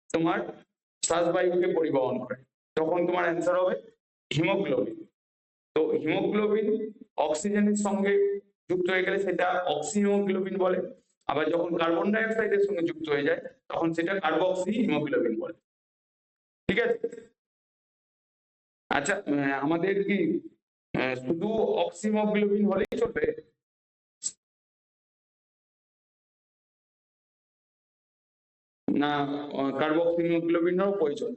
তোমার শ্বাসবায়ুকে পরিবহন করে, তখন তোমার অ্যান্সার হবে হিমোগ্লোবিন। তো হিমোগ্লোবিন অক্সিজেনের সঙ্গে যুক্ত হয়ে গেলে সেটা অক্সি হিমোগ্লোবিন বলে, আবার যখন কার্বন ডাই অক্সাইডের সঙ্গে যুক্ত হয়ে যায় তখন সেটা কার্বক্সি হিমোগ্লোবিন বলে, ঠিক আছে? আচ্ছা, আমাদের কি শুধু অক্সি হিমোগ্লোবিন হলেই চলবে? না, কার্বক্সি হিমোগ্লোবিনেরও প্রয়োজন?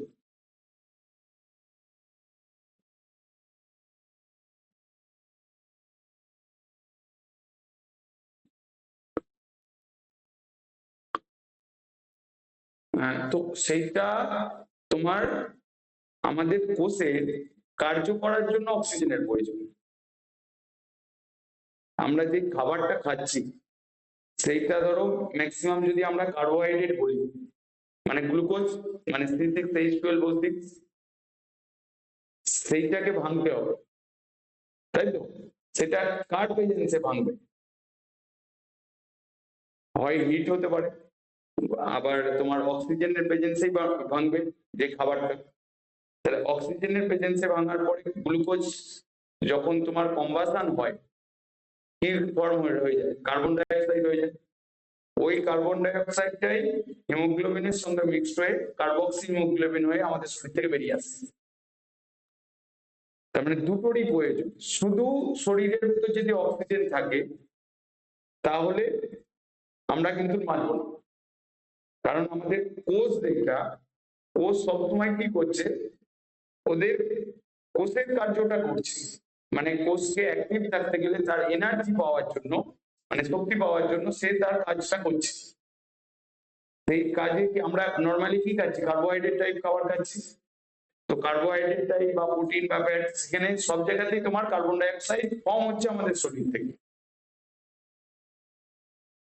তো সেইটা তোমার আমাদের কোষের কার্য করার জন্য অক্সিজেনের প্রয়োজন। আমরা যে খাবারটা খাচ্ছি সেইটা ধরো ম্যাক্সিমাম যদি আমরা কার্বোহাইড্রেট বলি, মানে গ্লুকোজ, মানে C6H12O6, সেইটাকে ভাঙতে হবে, তাই তো? সেটা কার প্রেজেন্সে ভাঙবে? হয় হিট হতে পারে, আবার তোমার অক্সিজেনের প্রেজেন্সেই ভাঙবে যে খাবারটা। তাহলে অক্সিজেনের প্রেজেন্সে ভাঙার পরে গ্লুকোজ যখন তোমার কম্বাসন হয়, কি ফর্ম হয়ে যায়? কার্বন ডাই অক্সাইড হয়ে যায়। ওই কার্বন ডাই অক্সাইডটাই হিমোগ্লোবিনের সঙ্গে মিক্সড হয়ে কার্বক্সি হিমোগ্লোবিন হয়ে আমাদের শরীর থেকে বেরিয়ে আসে। তার মানে দুটোরই প্রয়োজন। শুধু শরীরের ভিতর যদি অক্সিজেন থাকে তাহলে আমরা কিন্তু বাঁচবো না, কারণ আমাদের কোষ দেখা, কোষ সবসময় কি করছে? ওদের কোষের কার্যটা করছে, মানে কোষকে অ্যাক্টিভ থাকতে গেলে তার এনার্জি পাওয়ার জন্য, মানে শক্তি পাওয়ার জন্য সে তার কাজটা করছে। সেই কাজে কি আমরা নর্মালি কি খাচ্ছি? কার্বোহাইড্রেট টাইপ খাবার খাচ্ছি। তো কার্বোহাইড্রেট টাইপ বা প্রোটিন বা ফ্যাট, সেখানে সব জায়গাতেই তোমার কার্বন ডাই অক্সাইড কম হচ্ছে আমাদের শরীর থেকে,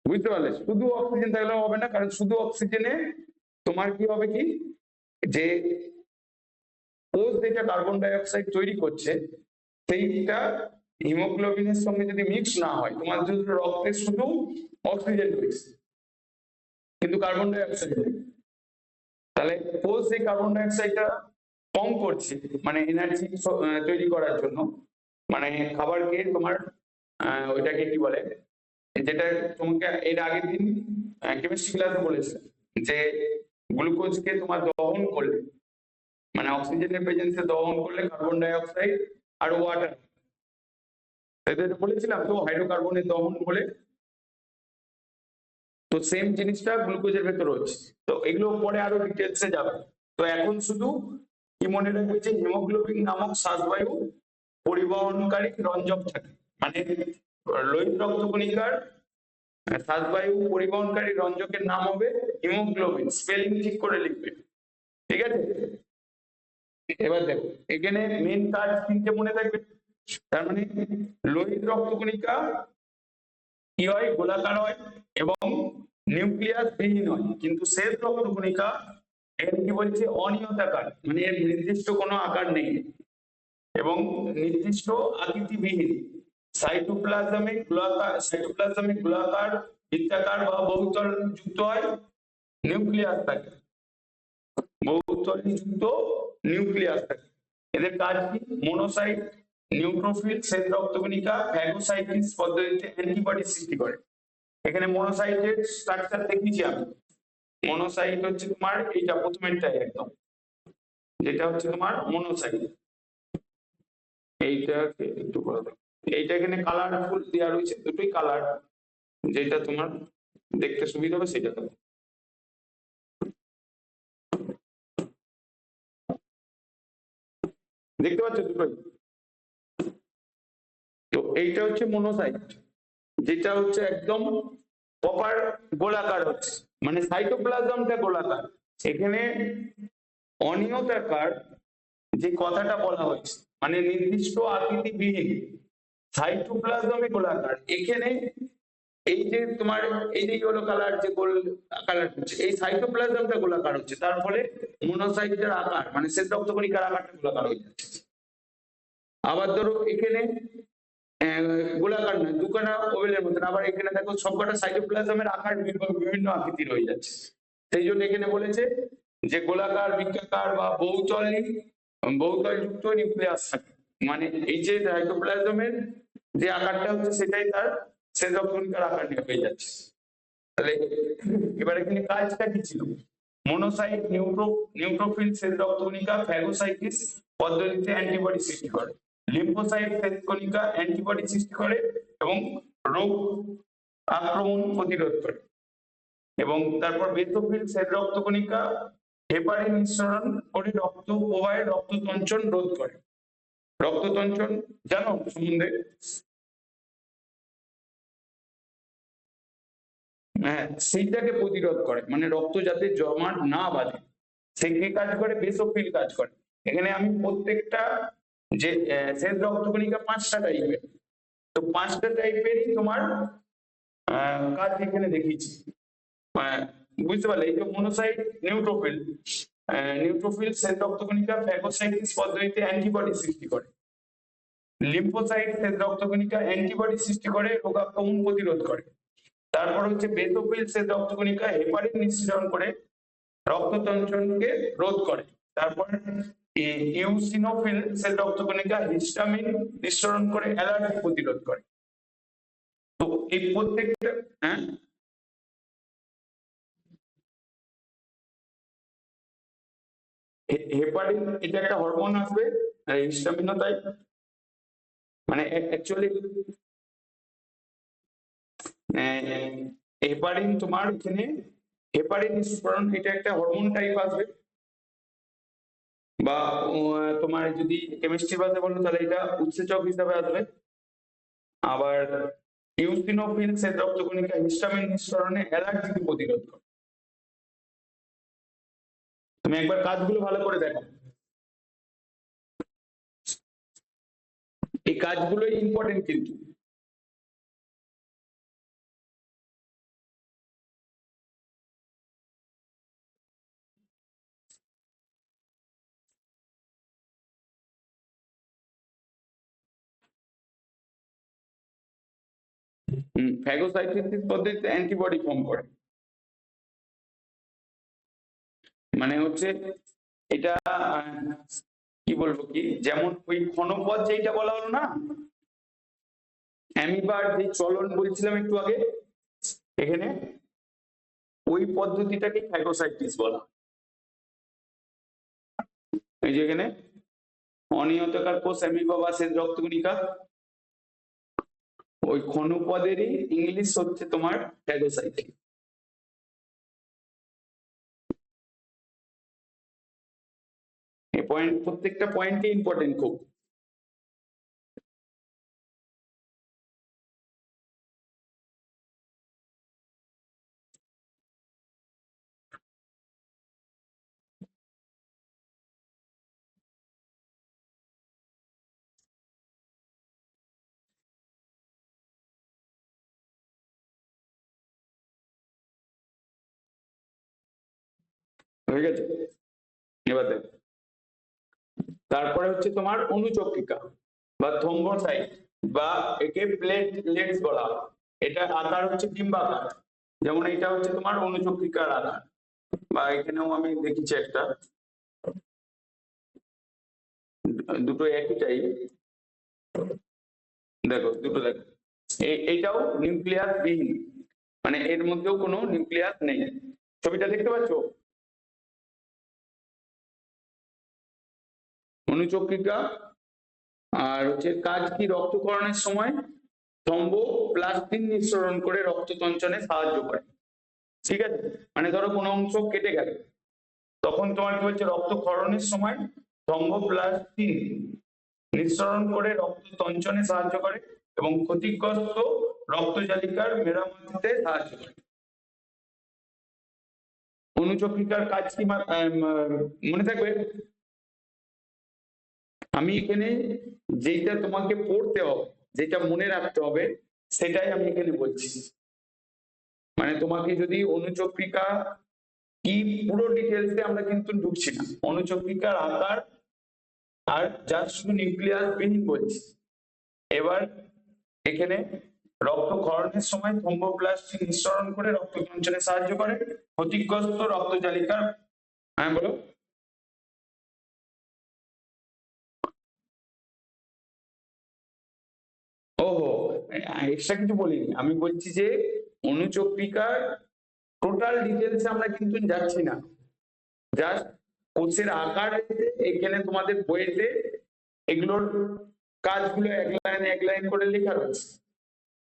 বুঝতে পারলে? শুধু অক্সিজেন থাকলেও হবে না, কারণ শুধু অক্সিজেনে তোমার কি হবে কি, যে কোষ যেটা কার্বন ডাই অক্সাইড তৈরি করছে সেইটা হিমোগ্লোবিনের সঙ্গে যদি মিক্স না হয়, তোমার যদি রক্তে শুধু অক্সিজেন রয়েছে কিন্তু কার্বন ডাই অক্সাইড নেই, তাহলে কোষ এই কার্বন ডাই অক্সাইডটা কম করছে, মানে এনার্জি তৈরি করার জন্য, মানে খাবার খেয়ে তোমার ওইটাকে কি বলে, যেটা তোমাকে এর আগের দিন কেমিস্ট্রি ক্লাসে বলেছে যে গ্লুকোজকে তোমার দহন করলে, মানে অক্সিজেনের প্রেজেন্সে দহন করলে কার্বন ডাই অক্সাইড আর ওয়াটার, এদের বলেছিলাম তো হাইড্রোকার্বনের দহন বলে, তো সেম জিনিসটা গ্লুকোজের ভেতরে হচ্ছে। তো এগুলো পরে আরো ডিটেলসে যাবে। তো এখন শুধু কি মনে রাখবে যে হিমোগ্লোবিন নামক শ্বাসবায়ু পরিবহনকারী রঞ্জক থাকে, মানে লোহিত রক্তকণিকার শ্বাসবায়ু পরিবহনকারী রঞ্জকের নাম হবে হিমোগ্লোবিন, স্পেলিং ঠিক করে লিখবে, ঠিক আছে। এবার দেখো এখানে মেন কাজ তিনটে মনে থাকবে, তার মানে লোহিত রক্তকণিকা কি হয়, গোলাকার হয় এবং নিউক্লিয়াস বিহীন হয়, কিন্তু শ্বেত রক্তকণিকা এর কি বলছে অনিয়তাকার, মানে এর নির্দিষ্ট কোনো আকার নেই এবং নির্দিষ্ট আকৃতিবিহীন, সাইটোপ্লাজমিক গোলাকার বৃত্তাকার বা বহুতল যুক্ত হয়, নিউক্লিয়াস থাকে, বহুতল যুক্ত নিউক্লিয়াস থাকে। এদের কাজ কি, মনোসাইট, নিউট্রোফিল, শ্বেত রক্তকণিকা ফ্যাগোসাইটিস পদ্ধতিতে অ্যান্টিবডি সৃষ্টি করে। এখানে মনোসাইটের স্ট্রাকচার দেখিয়েছি আমি। মনোসাইট হচ্ছে তোমার এইটা প্রথমেরটাই একদম, যেটা হচ্ছে তোমার মনোসাইট, এইটাকে একটু করে দাও, এইটা এখানে কালারফুল দেওয়া রয়েছে, দুটোই কালার, যেটা তোমার দেখতে সুবিধা হবে সেটা দেবো। দেখতে পাচ্ছ দুটোই? তো এইটা হচ্ছে মনোসাইট, যেটা হচ্ছে একদম প্রপার গোলাকার হচ্ছে, মানে সাইটোপ্লাজমটা গোলাকার। এখানে অনিয়তাকার যে কথাটা বলা হয়েছে, মানে নির্দিষ্ট আকৃতিবিহীন, সাইটোপ্লাজমে গোলাকার। এখানে এই যে তোমার এই যে ইয়েলো কালার যে গোল কালার হচ্ছে, এই সাইটোপ্লাজমটা গোলাকার হচ্ছে, তার ফলে মনোসাইটের আকার মানে শ্বেত রক্তকণিকার আকারটা গোলাকার হয়ে যাচ্ছে। আবার ধরো এখানে গোলাকার নয়, দুখানা ওভেলের মতন, আবার এখানে দেখো সবকটা সাইটোপ্লাজমের আকার বিভিন্ন আকৃতির হয়ে যাচ্ছে। সেই জন্য এখানে বলেছে যে গোলাকার, বৃত্তাকার বা বহুতল যুক্ত নিউক্লিয়াস থাকে, মানে এই যে সাইটোপ্লাজমের যে আকারটা হচ্ছে সেটাই তার শ্বেত রক্তকণিকার আকার নিয়ে হয়ে যাচ্ছে। তাহলে এবার এখানে কাজটা কি ছিল, মনোসাইট, নিউট্রোফিল, শ্বেত রক্তকণিকা ফ্যাগোসাইটিস পদ্ধতিতে অ্যান্টিবডি সৃষ্টি করে, লিম্ফোসাইট শ্বেত কণিকা অ্যান্টিবডি সৃষ্টি করে এবং রোগ আক্রমণ প্রতিরোধ করে, এবং তারপর বেসোফিল শ্বেত রক্তকণিকা হেপারিন নিঃসরণ করে রক্ত প্রবাহে রক্ততঞ্চন রোধ করে। রক্ততঞ্চন জানো সম্বন্ধে? হ্যাঁ, সেইটাকে প্রতিরোধ করে, মানে রক্ত যাতে জমাট না বাঁধে, সেই কে কাজ করে, বেসোফিল কাজ করে। এখানে আমি প্রত্যেকটা যে শ্বেত রক্তকণিকা 5টা টাইপের, তো 5টা টাইপেরই তোমার কাজ এখানে দেখিয়েছি। বুঝতে পারলে, এই যে মনোসাইট, নিউট্রোফিল শ্বেত রক্তকণিকা ফ্যাগোসাইটিস পদ্ধতিতে অ্যান্টিবডি সৃষ্টি করে, লিম্ফোসাইট শ্বেত রক্তকণিকা অ্যান্টিবডি সৃষ্টি করে রোগ আক্রমণ প্রতিরোধ করে, তারপর হচ্ছে বেসোফিল শ্বেত রক্তকণিকা হেপারিন নিঃসরণ করে রক্ততঞ্চনকে রোধ করে, তারপর ইউসিনোফিল শ্বেত রক্তকণিকা হিস্টামিন নিঃসরণ করে অ্যালার্জি প্রতিরোধ করে। তো এই প্রত্যেকটা হেপারিন এটা একটা হরমোন আসবে, হিস্টামিনও তাই, মানে অ্যাকচুয়ালি হেপারিন তোমার এখানে হেপারিন নিঃসরণ এটা একটা হরমোন টাইপ আসবে, বা তোমার যদি কেমিস্ট্রি ভাষায় বলো তাহলে এটা উৎসেচক হিসাবে আসবে। আবার ইউসিনোফিল শ্বেত রক্তকণিকা হিস্টামিন নিঃসরণে অ্যালার্জি প্রতিরোধ করে। তুমি একবার কাজগুলো ভালো করে দেখো, এই কাজগুলোই ইম্পর্টেন্ট কিন্তু। ফ্যাগোসাইটোসিস পদ্ধতিতে অ্যান্টিবডি ফর্ম করে, মানে হচ্ছে এটা কি বলবো কি, যেমন ওই ক্ষণপথ যেটা বলা হলো না, অ্যামিবার যে চলন বলছিলাম একটু আগে, এখানে ওই পদ্ধতিটাকে ফ্যাগোসাইটিস বলা। এই যে এখানে অনিয়তকার কোষ অ্যামিবা বা শ্বেত রক্তকণিকা, ওই ক্ষণপদেরই ইংলিশ হচ্ছে তোমার ফ্যাগোসাইটিস। এই পয়েন্ট, প্রত্যেকটা পয়েন্টই ইম্পর্টেন্ট খুব। হয়ে গেছে, এবার দেখো তারপরে হচ্ছে তোমার অনুচক্রিকা বা থ্রম্বোসাইট বা একে প্লেটলেটস বলা হয়। এটা আকার হচ্ছে ডিম্বাকার, যেমন এটা হচ্ছে তোমার অনুচক্রিকার আকার, বা এখানেও আমি দেখেছি একটা, দুটো একই টাইপ, দেখো দুটো দেখো, এইটাও নিউক্লিয়াস বিহীন, মানে এর মধ্যেও কোনো নিউক্লিয়াস নেই। ছবিটা দেখতে পাচ্ছ? অনুচক্রিকা, আর হচ্ছে কাজ কি, রক্তক্ষরণের সময় থ্রম্বোপ্লাস্টিন নিঃসরণ করে রক্ত সঞ্চালনে সাহায্য করে। ঠিক আছে, মানে ধরো কোনো অংশ কেটে গেল, তখন তোমার কি হচ্ছে, রক্তক্ষরণের সময় থ্রম্বোপ্লাস্টিন নিঃসরণ করে রক্ত সঞ্চালনে সাহায্য করে এবং ক্ষতিগ্রস্ত রক্তজালিকার মেরামতিতে সাহায্য করে। অনুচক্রিকার কাজ কি মনে থাকবে? আমি এখানে যেটা তোমাকে পড়তে হবে, যেটা মনে রাখতে হবে, সেটাই আমি এখানে বলছি। মানে তোমাকে যদি অনুচক্রিকা কি পুরো ডিটেলসে আমরা কিন্তু ঢুকছি না, অনুচক্রিকার আকার আর যার শুধু নিউক্লিয়াস বিহীন বলছি। এবার এখানে রক্তক্ষরণের সময় থ্রম্বোপ্লাস্টিন নিঃসরণ করে রক্ত সঞ্চালনে সাহায্য করে, ক্ষতিগ্রস্ত রক্তজালিকার, হ্যাঁ বলো। ওহো, এক্সট্রা কিছু বলিনি, আমি বলছি যে অনুচক্রিকার টোটাল ডিটেলসে আমরা কিন্তু যাচ্ছি না, জাস্ট কোষের আকার এখানে তোমাদের বইতে এগুলোর কাজগুলো এক লাইন করে লেখা রয়েছে।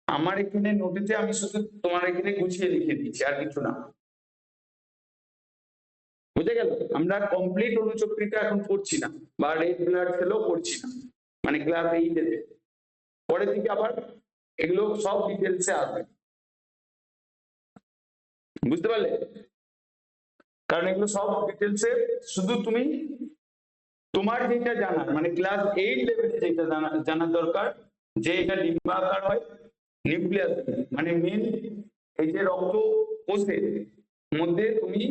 আমার এখানে নোটিতে আমি শুধু তোমার এখানে গুছিয়ে লিখে দিচ্ছি, আর কিছু না। বুঝে গেল? আমরা কমপ্লিট অনুচক্রিকা এখন করছি না, বা রেড ব্লাড সেলও করছি না, মানে ক্লাস 8 এ। পরের দিকে আবার এগুলো সব ডিটেলসে আসবে, বুঝতে পারলে? কারণ এগুলো সব ডিটেলসে শুধু তুমি তোমার যেটা জানার, মানে ক্লাস 8 লেভেলে যেটা জানার দরকার, যে এটা ডিম্বাকার হয়, নিউক্লিয়াস, মানে মেন এই যে রক্ত কোষের মধ্যে তুমি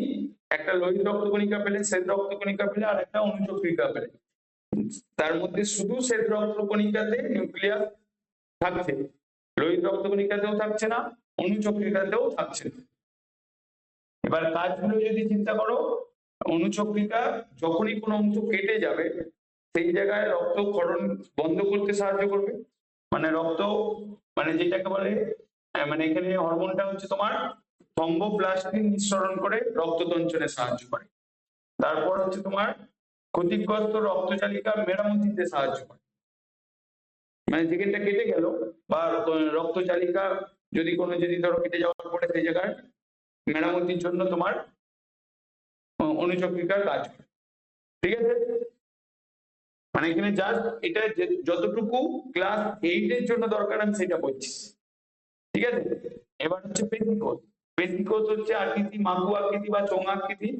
একটা লোহিত রক্তকণিকা পেলে, শ্বেত রক্তকণিকা পেলে, আর একটা অনুচক্রিকা পেলে, তার মধ্যে শুধু শ্বেত রক্তকণিকাতে নিউক্লিয়াস থাকছে, লোহিত রক্তকণিকাতেও থাকছে না, অনুচক্রিকাতেও থাকছে না। এবার কাজগুলো যদি চিন্তা করো, অনুচক্রিকা যখনই কোনো অংশ কেটে যাবে সেই জায়গায় রক্তক্ষরণ বন্ধ করতে সাহায্য করবে, মানে রক্ত, মানে যেটাকে বলে মানে এখানে হরমোনটা হচ্ছে তোমার থ্রম্বোপ্লাস্টিন নিঃসরণ করে রক্ত সঞ্চালনে সাহায্য করে। তারপর হচ্ছে তোমার ক্ষতিগ্রস্ত রক্তজালিকা মেরামতিতে সাহায্য করে, মানে যেখানটা কেটে গেল বা রক্তজালিকা যদি ধরো কেটে যাওয়ার পরে সেই জায়গায় মেরামতির জন্য তোমার অনুচক্রিকার কাজ করে। ঠিক আছে, মানে এখানে জাস্ট এটা যতটুকু ক্লাস 8 এর জন্য দরকার আমি সেটা বলছি। ঠিক আছে, এবার হচ্ছে পেশিকোষ। পেশিকোষ হচ্ছে আকৃতি, মাকু আকৃতি বা চোঙ আকৃতি।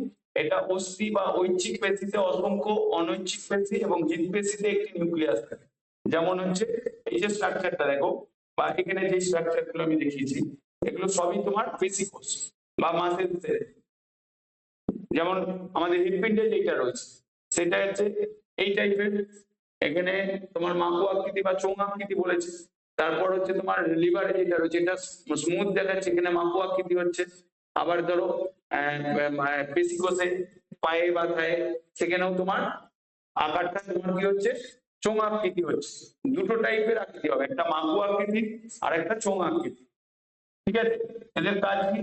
এটা অস্থি বা ঐচ্ছিক পেশিতে অসংখ্য অনৈচ্ছিক পেশি এবং হৃদপেশিতে একটি নিউক্লিয়াস থাকে। যেমন হচ্ছে এই যে স্ট্রাকচারটা দেখো, বা এখানে যে স্ট্রাকচার গুলো আমি দেখিয়েছি, এগুলো সবই তোমার পেশিকোষ বা মাসেলসের। যেমন আমাদের হৃদপিণ্ডে যেটা রয়েছে সেটা হচ্ছে এই টাইপের, এখানে তোমার মাকু আকৃতি বা চোঙ আকৃতি বলেছে। তারপর হচ্ছে তোমার লিভারে যেটা রয়েছে এটা স্মুথ দেখাচ্ছে, এখানে মাকু আকৃতি হচ্ছে। আবার ধরো পেশিকোষে পায়ে বা থায়ে সেখানেও তোমার আকারটা তোমার কি হচ্ছে, চোঙ আকৃতি হচ্ছে। দুটো টাইপের আকৃতি হবে, একটা মাকু আকৃতি আর একটা চোঙ আকৃতি। ঠিক আছে, এদের কাজ কি?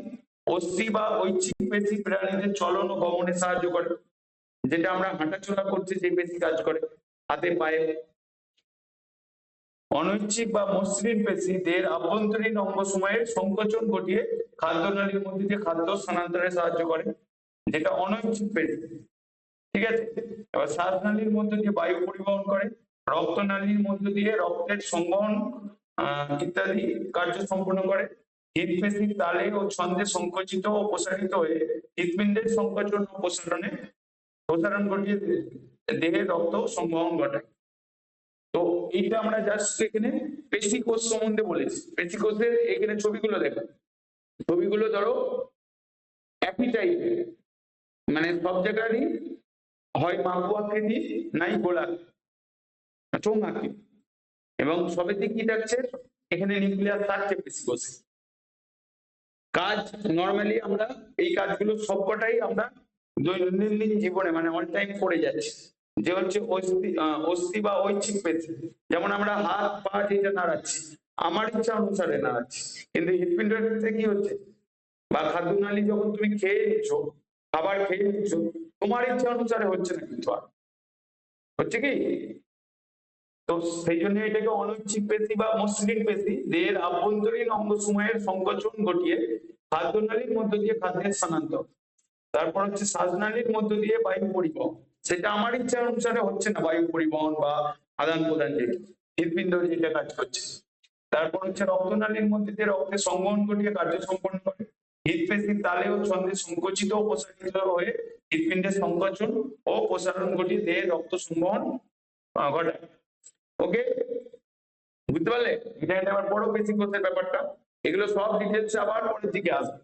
অস্থি বা ঐচ্ছিক পেশি প্রাণীদের চলন ও গমনে সাহায্য করে, যেটা আমরা হাঁটাচলা করছি যে পেশি কাজ করে হাতে পায়ে। অনৈচ্ছিক বা মসৃণ পেশি দেহের আভ্যন্তরীণ অঙ্গসমূহের সংকোচন ঘটিয়ে খাদ্যনালীর মধ্যে দিয়ে খাদ্য স্থানান্তরে সাহায্য করে, যেটা অনৈচ্ছিক পেশি। ঠিক আছে, এবার শ্বাসনালীর মধ্যে দিয়ে বায়ু পরিবহন করে, রক্তনালীর মধ্য দিয়ে রক্তের সংবহন ইত্যাদি কার্য সম্পন্ন করে। হৃদপেশি তালে ও ছন্দে সংকুচিত ও প্রসারিত হয়ে হৃৎপিণ্ডের সংকোচন ও প্রসারণ ঘটিয়ে দেহে রক্ত সংবহন ঘটায়। তো এইটা আমরা জাস্ট এখানে পেশি কোষ সম্বন্ধে বলেছি। পেশি কোষের এখানে ছবিগুলো দেখো, ছবিগুলো ধরো একই টাইপের, মানে সব জায়গারই হয় মাকু আকৃতি নাই গোলাকার চোঙ আকৃতি, এবং সবেতে কি থাকছে, এখানে নিউক্লিয়াস থাকছে পেশি কোষে। কাজ নর্মালি আমরা এই কাজগুলো সবকটাই আমরা দৈনন্দিন জীবনে মানে অল টাইম করে যাচ্ছি, যে হচ্ছে অস্থি বা ঐচ্ছিক পেশি। যেমন আমরা হাত পা যেটা নাড়াচ্ছি আমার ইচ্ছা অনুসারে নাড়াচ্ছি, কিন্তু হৃৎপিণ্ডের ক্ষেত্রে কি হচ্ছে, বা খাদ্যনালী যখন তুমি খেয়ে নিচ্ছ, খাবার খেয়ে নিচ্ছ, তোমার ইচ্ছা অনুসারে হচ্ছে না, কিন্তু আর হচ্ছে কি। তো সেই জন্য এটাকে অনৈচ্ছিক পেশি বা মসৃণ পেশি দেহের আভ্যন্তরীণ অঙ্গসমূহের সংকোচন ঘটিয়ে খাদ্যনালীর মধ্য দিয়ে খাদ্যের স্থানান্তর। তারপর হচ্ছে শ্বাসনালীর মধ্য দিয়ে বায়ু পরিবহন, সেটা আমার ইচ্ছা অনুসারে হচ্ছে না, বায়ু পরিবহন বা আদান প্রদান যেটা হৃৎপিণ্ড যেটা কাজ করছে। তারপর হচ্ছে রক্তনালীর মধ্যে দিয়ে রক্তের সংবহন ঘটিয়ে কার্য সম্পন্ন করে। হৃদপেশি তালে ও ছন্দে সংকুচিত ও প্রসারিত হয়ে হৃৎপিণ্ডের সংকোচন ও প্রসারণ ঘটিয়ে দেহে রক্ত সংবহন ঘটায়। ওকে, বুঝতে পারলে? এটা আবার বড় বেসিক কোর্সের ব্যাপারটা, এগুলো সব ডিটেলস আবার পরের দিকে আসবে।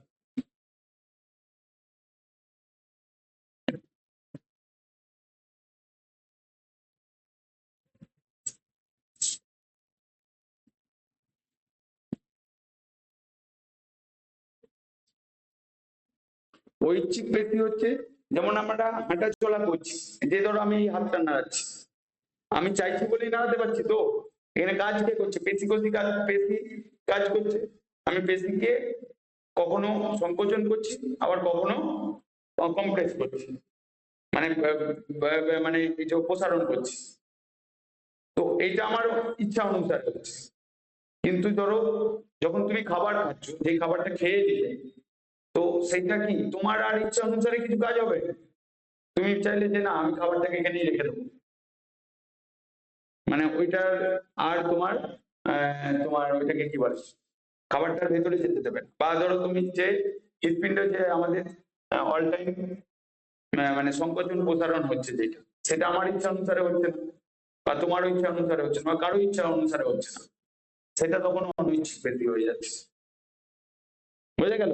ঐচ্ছিক পেশি হচ্ছে যেমন আমরা হাঁটা চলা করছি, যে ধরো আমি এই হাতটা নাড়াচ্ছি, আমি চাইছি বলেই নাড়াতে পারছি। তো এখানে কাজ কে করছে, পেশি কোষী কাজ, পেশি কাজ করছে। আমি পেশিকে কখনো সংকোচন করছি, আবার কখনো কমপ্রেস করছি, মানে মানে এই যে প্রসারণ করছি। তো এইটা আমার ইচ্ছা অনুসারে হচ্ছে। কিন্তু ধরো যখন তুমি খাবার খাচ্ছ, যে খাবারটা খেয়ে দিলে, তো সেইটা কি তোমার আর ইচ্ছা অনুসারে কিছু কাজ হবে? তুমি চাইলে যে না আমি খাবারটাকে এখানেই রেখে দেবো, মানে ওইটার আর তোমার তোমার ওইটাকে কি বলে, খাবারটার ভেতরে যেতে দেবে না। বা ধরো তুমি যে হৃৎপিণ্ড যে আমাদের অল টাইম মানে সংকোচন প্রসারণ হচ্ছে যেটা, সেটা আমার ইচ্ছা অনুসারে হচ্ছে না, বা তোমার ইচ্ছা অনুসারে হচ্ছে না, বা কারো ইচ্ছা অনুসারে হচ্ছে না, সেটা তখন অনৈচ্ছিক পেশি হয়ে যাচ্ছে। বুঝে গেল?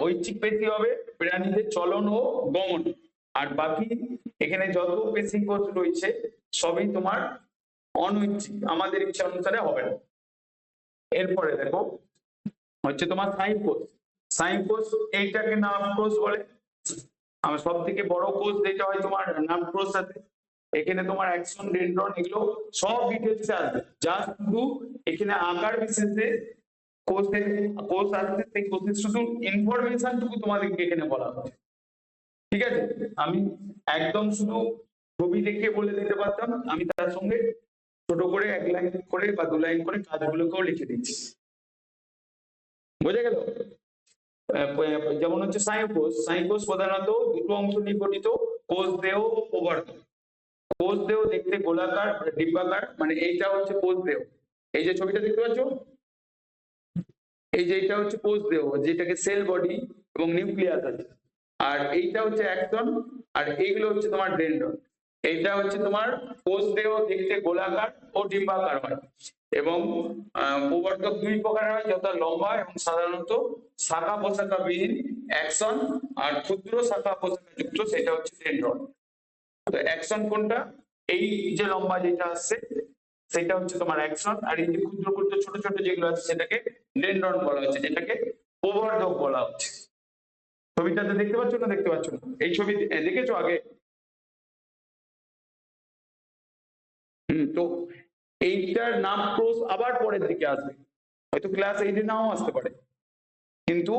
ঐচ্ছিক পেশি হবে প্রাণীদের চলন ও গমন, আর বাকি এখানে যত পেশি কোষ রয়েছে সবই তোমার অনৈচ্ছিক, আমাদের ইচ্ছা অনুসারে হবে না। এরপরে দেখো হচ্ছে তোমার স্নায়ু কোষ। স্নায়ু কোষ এইটাকে নার্ভ কোষ বলে। আমার সব থেকে বড় কোষ যেটা হয় তোমার নার্ভ কোষ আছে, এখানে তোমার অ্যাক্সন ডেনড্রন এগুলো সব ডিটেলসে আসবে, যা শুধু এখানে আকার বিশেষে কোষের কোষ আসছে, সেই কোষের শুধু ইনফরমেশন টুকু তোমাদেরকে এখানে বলা হচ্ছে। ঠিক আছে, আমি একদম শুধু ছবি দেখে বলে দিতে পারতাম, আমি তার সঙ্গে ছোট করে 1 লাইন করে বা 2 লাইন করে কাজগুলোকেও লিখে দিচ্ছি। বোঝা গেল? যেমন হচ্ছে স্নায়ুকোষ, স্নায়ুকোষ প্রধানত দুটো অংশ নিয়ে গঠিত, কোষ দেহ ও প্রবর্ধ। কোষ দেহ দেখতে গোলাকার ডিম্বাকার, মানে এইটা হচ্ছে কোষ দেহ, এই যে ছবিটা দেখতে পাচ্ছ, এই যে এটা হচ্ছে কোষ দেহ, যেটাকে সেল বডি এবং নিউক্লিয়াস আছে। আর এইটা হচ্ছে অ্যাক্সন, আর এইগুলো হচ্ছে তোমার ডেনড্রন। এইটা হচ্ছে তোমার কোষ দেহ দেখতে গোলাকার ও ডিম্বাকার হয়, এবং প্রবর্ধক 2 প্রকার হয়, যথা লম্বা এবং সাধারণত শাখা প্রশাখা বিহীন অ্যাকশন, আর ক্ষুদ্র শাখা প্রশাখা যুক্ত সেটা হচ্ছে ডেনড্রন। তো অ্যাকশন কোনটা? এই যে লম্বা যেটা আসছে সেটা হচ্ছে তোমার অ্যাকশন, আর এই যে ক্ষুদ্র ক্ষুদ্র ছোট ছোট যেগুলো আছে সেটাকে ডেনড্রন বলা হচ্ছে, যেটাকে প্রবর্ধক বলা হচ্ছে। ছবিটাতে দেখতে পাচ্ছ না দেখতে পাচ্ছ না? এই ছবি দেখেছো আগে? তো এইটার নাম কোর্স আবার পরের দিকে আসবে, হয়তো ক্লাস 8-এ নাও আসতে পারে, কিন্তু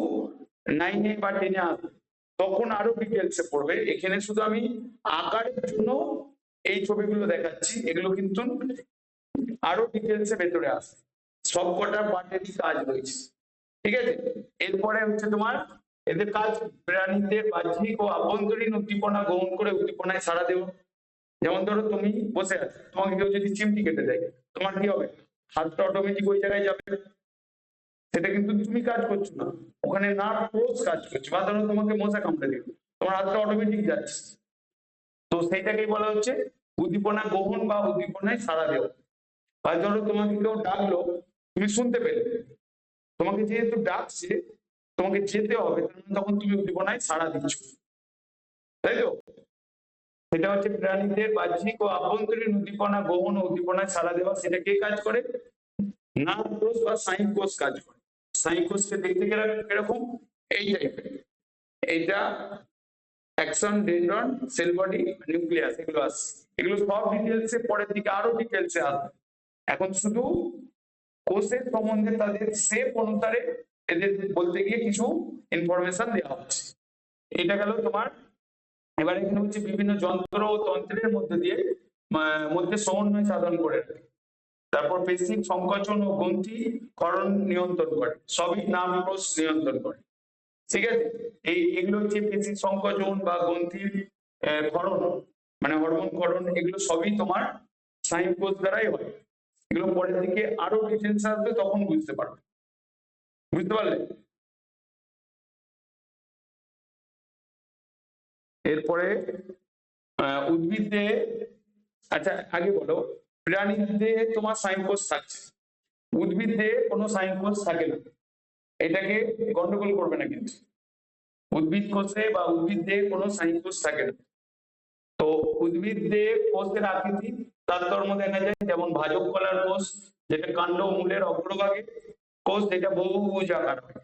9-এ বা 10-এ আসবে, তখন আরো ডিটেলসে পড়বে। এখানে শুধু আমি আকারের জন্য এই ছবিগুলো দেখাচ্ছি, এগুলো কিন্তু আরো ডিটেলসে ভেতরে আসে, সব কটা পার্টেরই কাজ রয়েছে, ঠিক আছে? এরপরে হচ্ছে তোমার এদের কাজ প্রাণীতে বাহ্যিক ও আভ্যন্তরীণ উদ্দীপনা গ্রহণ করে উদ্দীপনায় সাড়া দেওয়া। যেমন ধরো তুমি বসে আছো, তোমাকে কেউ যদি চিমটি কেটে দেয়, তোমার কি হবে? হাতটা অটোমেটিক ওই জায়গায় যাবে, সেটা কিন্তু তুমি কাজ করছো না, ওখানে নার্ভ কোষ কাজ করছে। বা ধরো তোমাকে মশা কামড়ে দিল, তোমার হাতটা অটোমেটিক যাচ্ছে, তো সেইটাকেই বলা হচ্ছে উদ্দীপনা গ্রহণ বা উদ্দীপনায় সাড়া দেওয়া। বা ধরো তোমাকে কেউ ডাকলো, তুমি শুনতে পেলে, তোমাকে যেহেতু ডাকছে তোমাকে যেতে হবে, তখন তুমি উদ্দীপনায় সাড়া দিচ্ছ, তাই তো? সেটা হচ্ছে প্রাণীদের বাহ্যিক ও আভ্যন্তরীণ উদ্দীপনা গ্রহণ ও উদ্দীপনায় সাড়া দেওয়া। সেটা কে কাজ করে? নার্ভ কোষ বা স্নায়ু কোষ কাজ করে। স্নায়ু কোষকে দেখতে কিরকম? এই টাইপের। এইটা action, dendron, sell body, nucleus, এগুলো আছে। এগুলো সব ডিটেলসে পরের দিকে আরো ডিটেলসে আসবে। এখন শুধু কোষের সম্বন্ধে তাদের শেপ অনুসারে এদের বলতে গিয়ে কিছু ইনফরমেশন দেওয়া হচ্ছে। এটা গেল তোমার। এবার এখানে হচ্ছে বিভিন্ন যন্ত্র ও তন্ত্রের মধ্যে দিয়ে মধ্যে সমন্বয় সাধন করে রাখে। তারপর পেশি সংকোচন ও গ্রন্থি ক্ষরণ নিয়ন্ত্রণ করে, সবই নার্ভ কোষ নিয়ন্ত্রণ করে, ঠিক আছে? এগুলো হচ্ছে পেশি সংকোচন বা গ্রন্থির ক্ষরণ, মানে হরমোন ক্ষরণ, এগুলো সবই তোমার স্নায়ু কোষ দ্বারাই হয়। এগুলো পরের দিকে আরো ডিটেলস আসবে, তখন বুঝতে পারবে। বুঝতে পারলে? এরপরে উদ্ভিদ দেহে, আচ্ছা আগে বলো, প্রাণীর দেহে তোমার স্নায়ু কোষ থাকছে, উদ্ভিদ দেহে কোনো স্নায়ু কোষ থাকে না, এটাকে গন্ডগোল করবে না কিন্তু। উদ্ভিদ কোষে বা উদ্ভিদ দেহে কোনো স্নায়ু কোষ থাকে না। তো উদ্ভিদ দেহে কোষের আকৃতি তারতম্য দেখা যায়, যেমন ভাজক কলার কোষ, যেটা কাণ্ড ও মূলের অগ্রভাগে, কোষ যেটা বহুভুজ আকার হয়,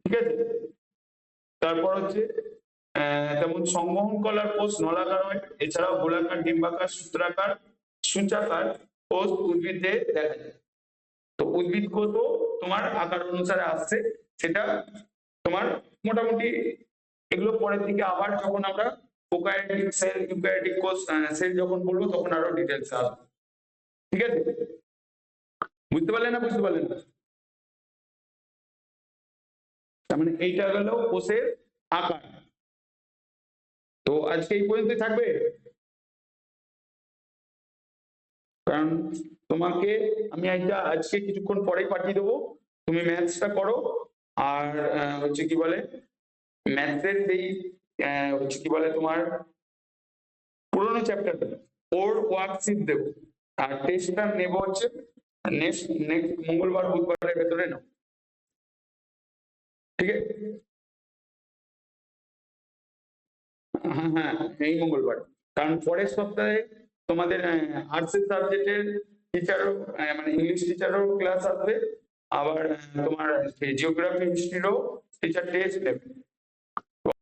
ঠিক আছে? তারপর হচ্ছে যেমন সংবহন কলার কোষ নলাকার হয়, এছাড়াও গোলাকার, ডিম্বাকার, সূত্রাকার, সূচাকার কোষ উদ্ভিদে দেখা যায়। তো উদ্ভিদ কোষও তোমার আকার অনুসারে আসছে, সেটা তোমার মোটামুটি এগুলো পরের দিকে আবার যখন আমরা প্রোক্যারিওটিক সেল, ইউক্যারিওটিক কোষ সেল যখন বলবো তখন আরো ডিটেলস আসবে, ঠিক আছে? বুঝতে পারলেন না বুঝতে পারলেন না? তার মানে এইটা গেল কোষের আকার। তো আজকে এই পর্যন্তই থাকবে, কারণ তোমাকে আমি এইটা আজকে কিছুক্ষণ পরেই পাঠিয়ে দেবো, তুমি ম্যাথসটা করো। আর হচ্ছে কি বলে, ম্যাথসের সেই হচ্ছে কি বলে তোমার পুরোনো চ্যাপ্টার ওর ওয়ার্কশিট দেবো, আর টেস্টটা নেব হচ্ছে নেক্সট মঙ্গলবার বুধবারের ভেতরে নাও, ঠিক আছে? হ্যাঁ হ্যাঁ, এই মঙ্গলবার। কারণ পরের সপ্তাহে তোমাদের আর্টসের সাবজেক্টের টিচারও, মানে ইংলিশ টিচারও ক্লাস আসবে, আবার তোমার জিওগ্রাফি হিস্ট্রিরও টিচার টেস্ট নেবে।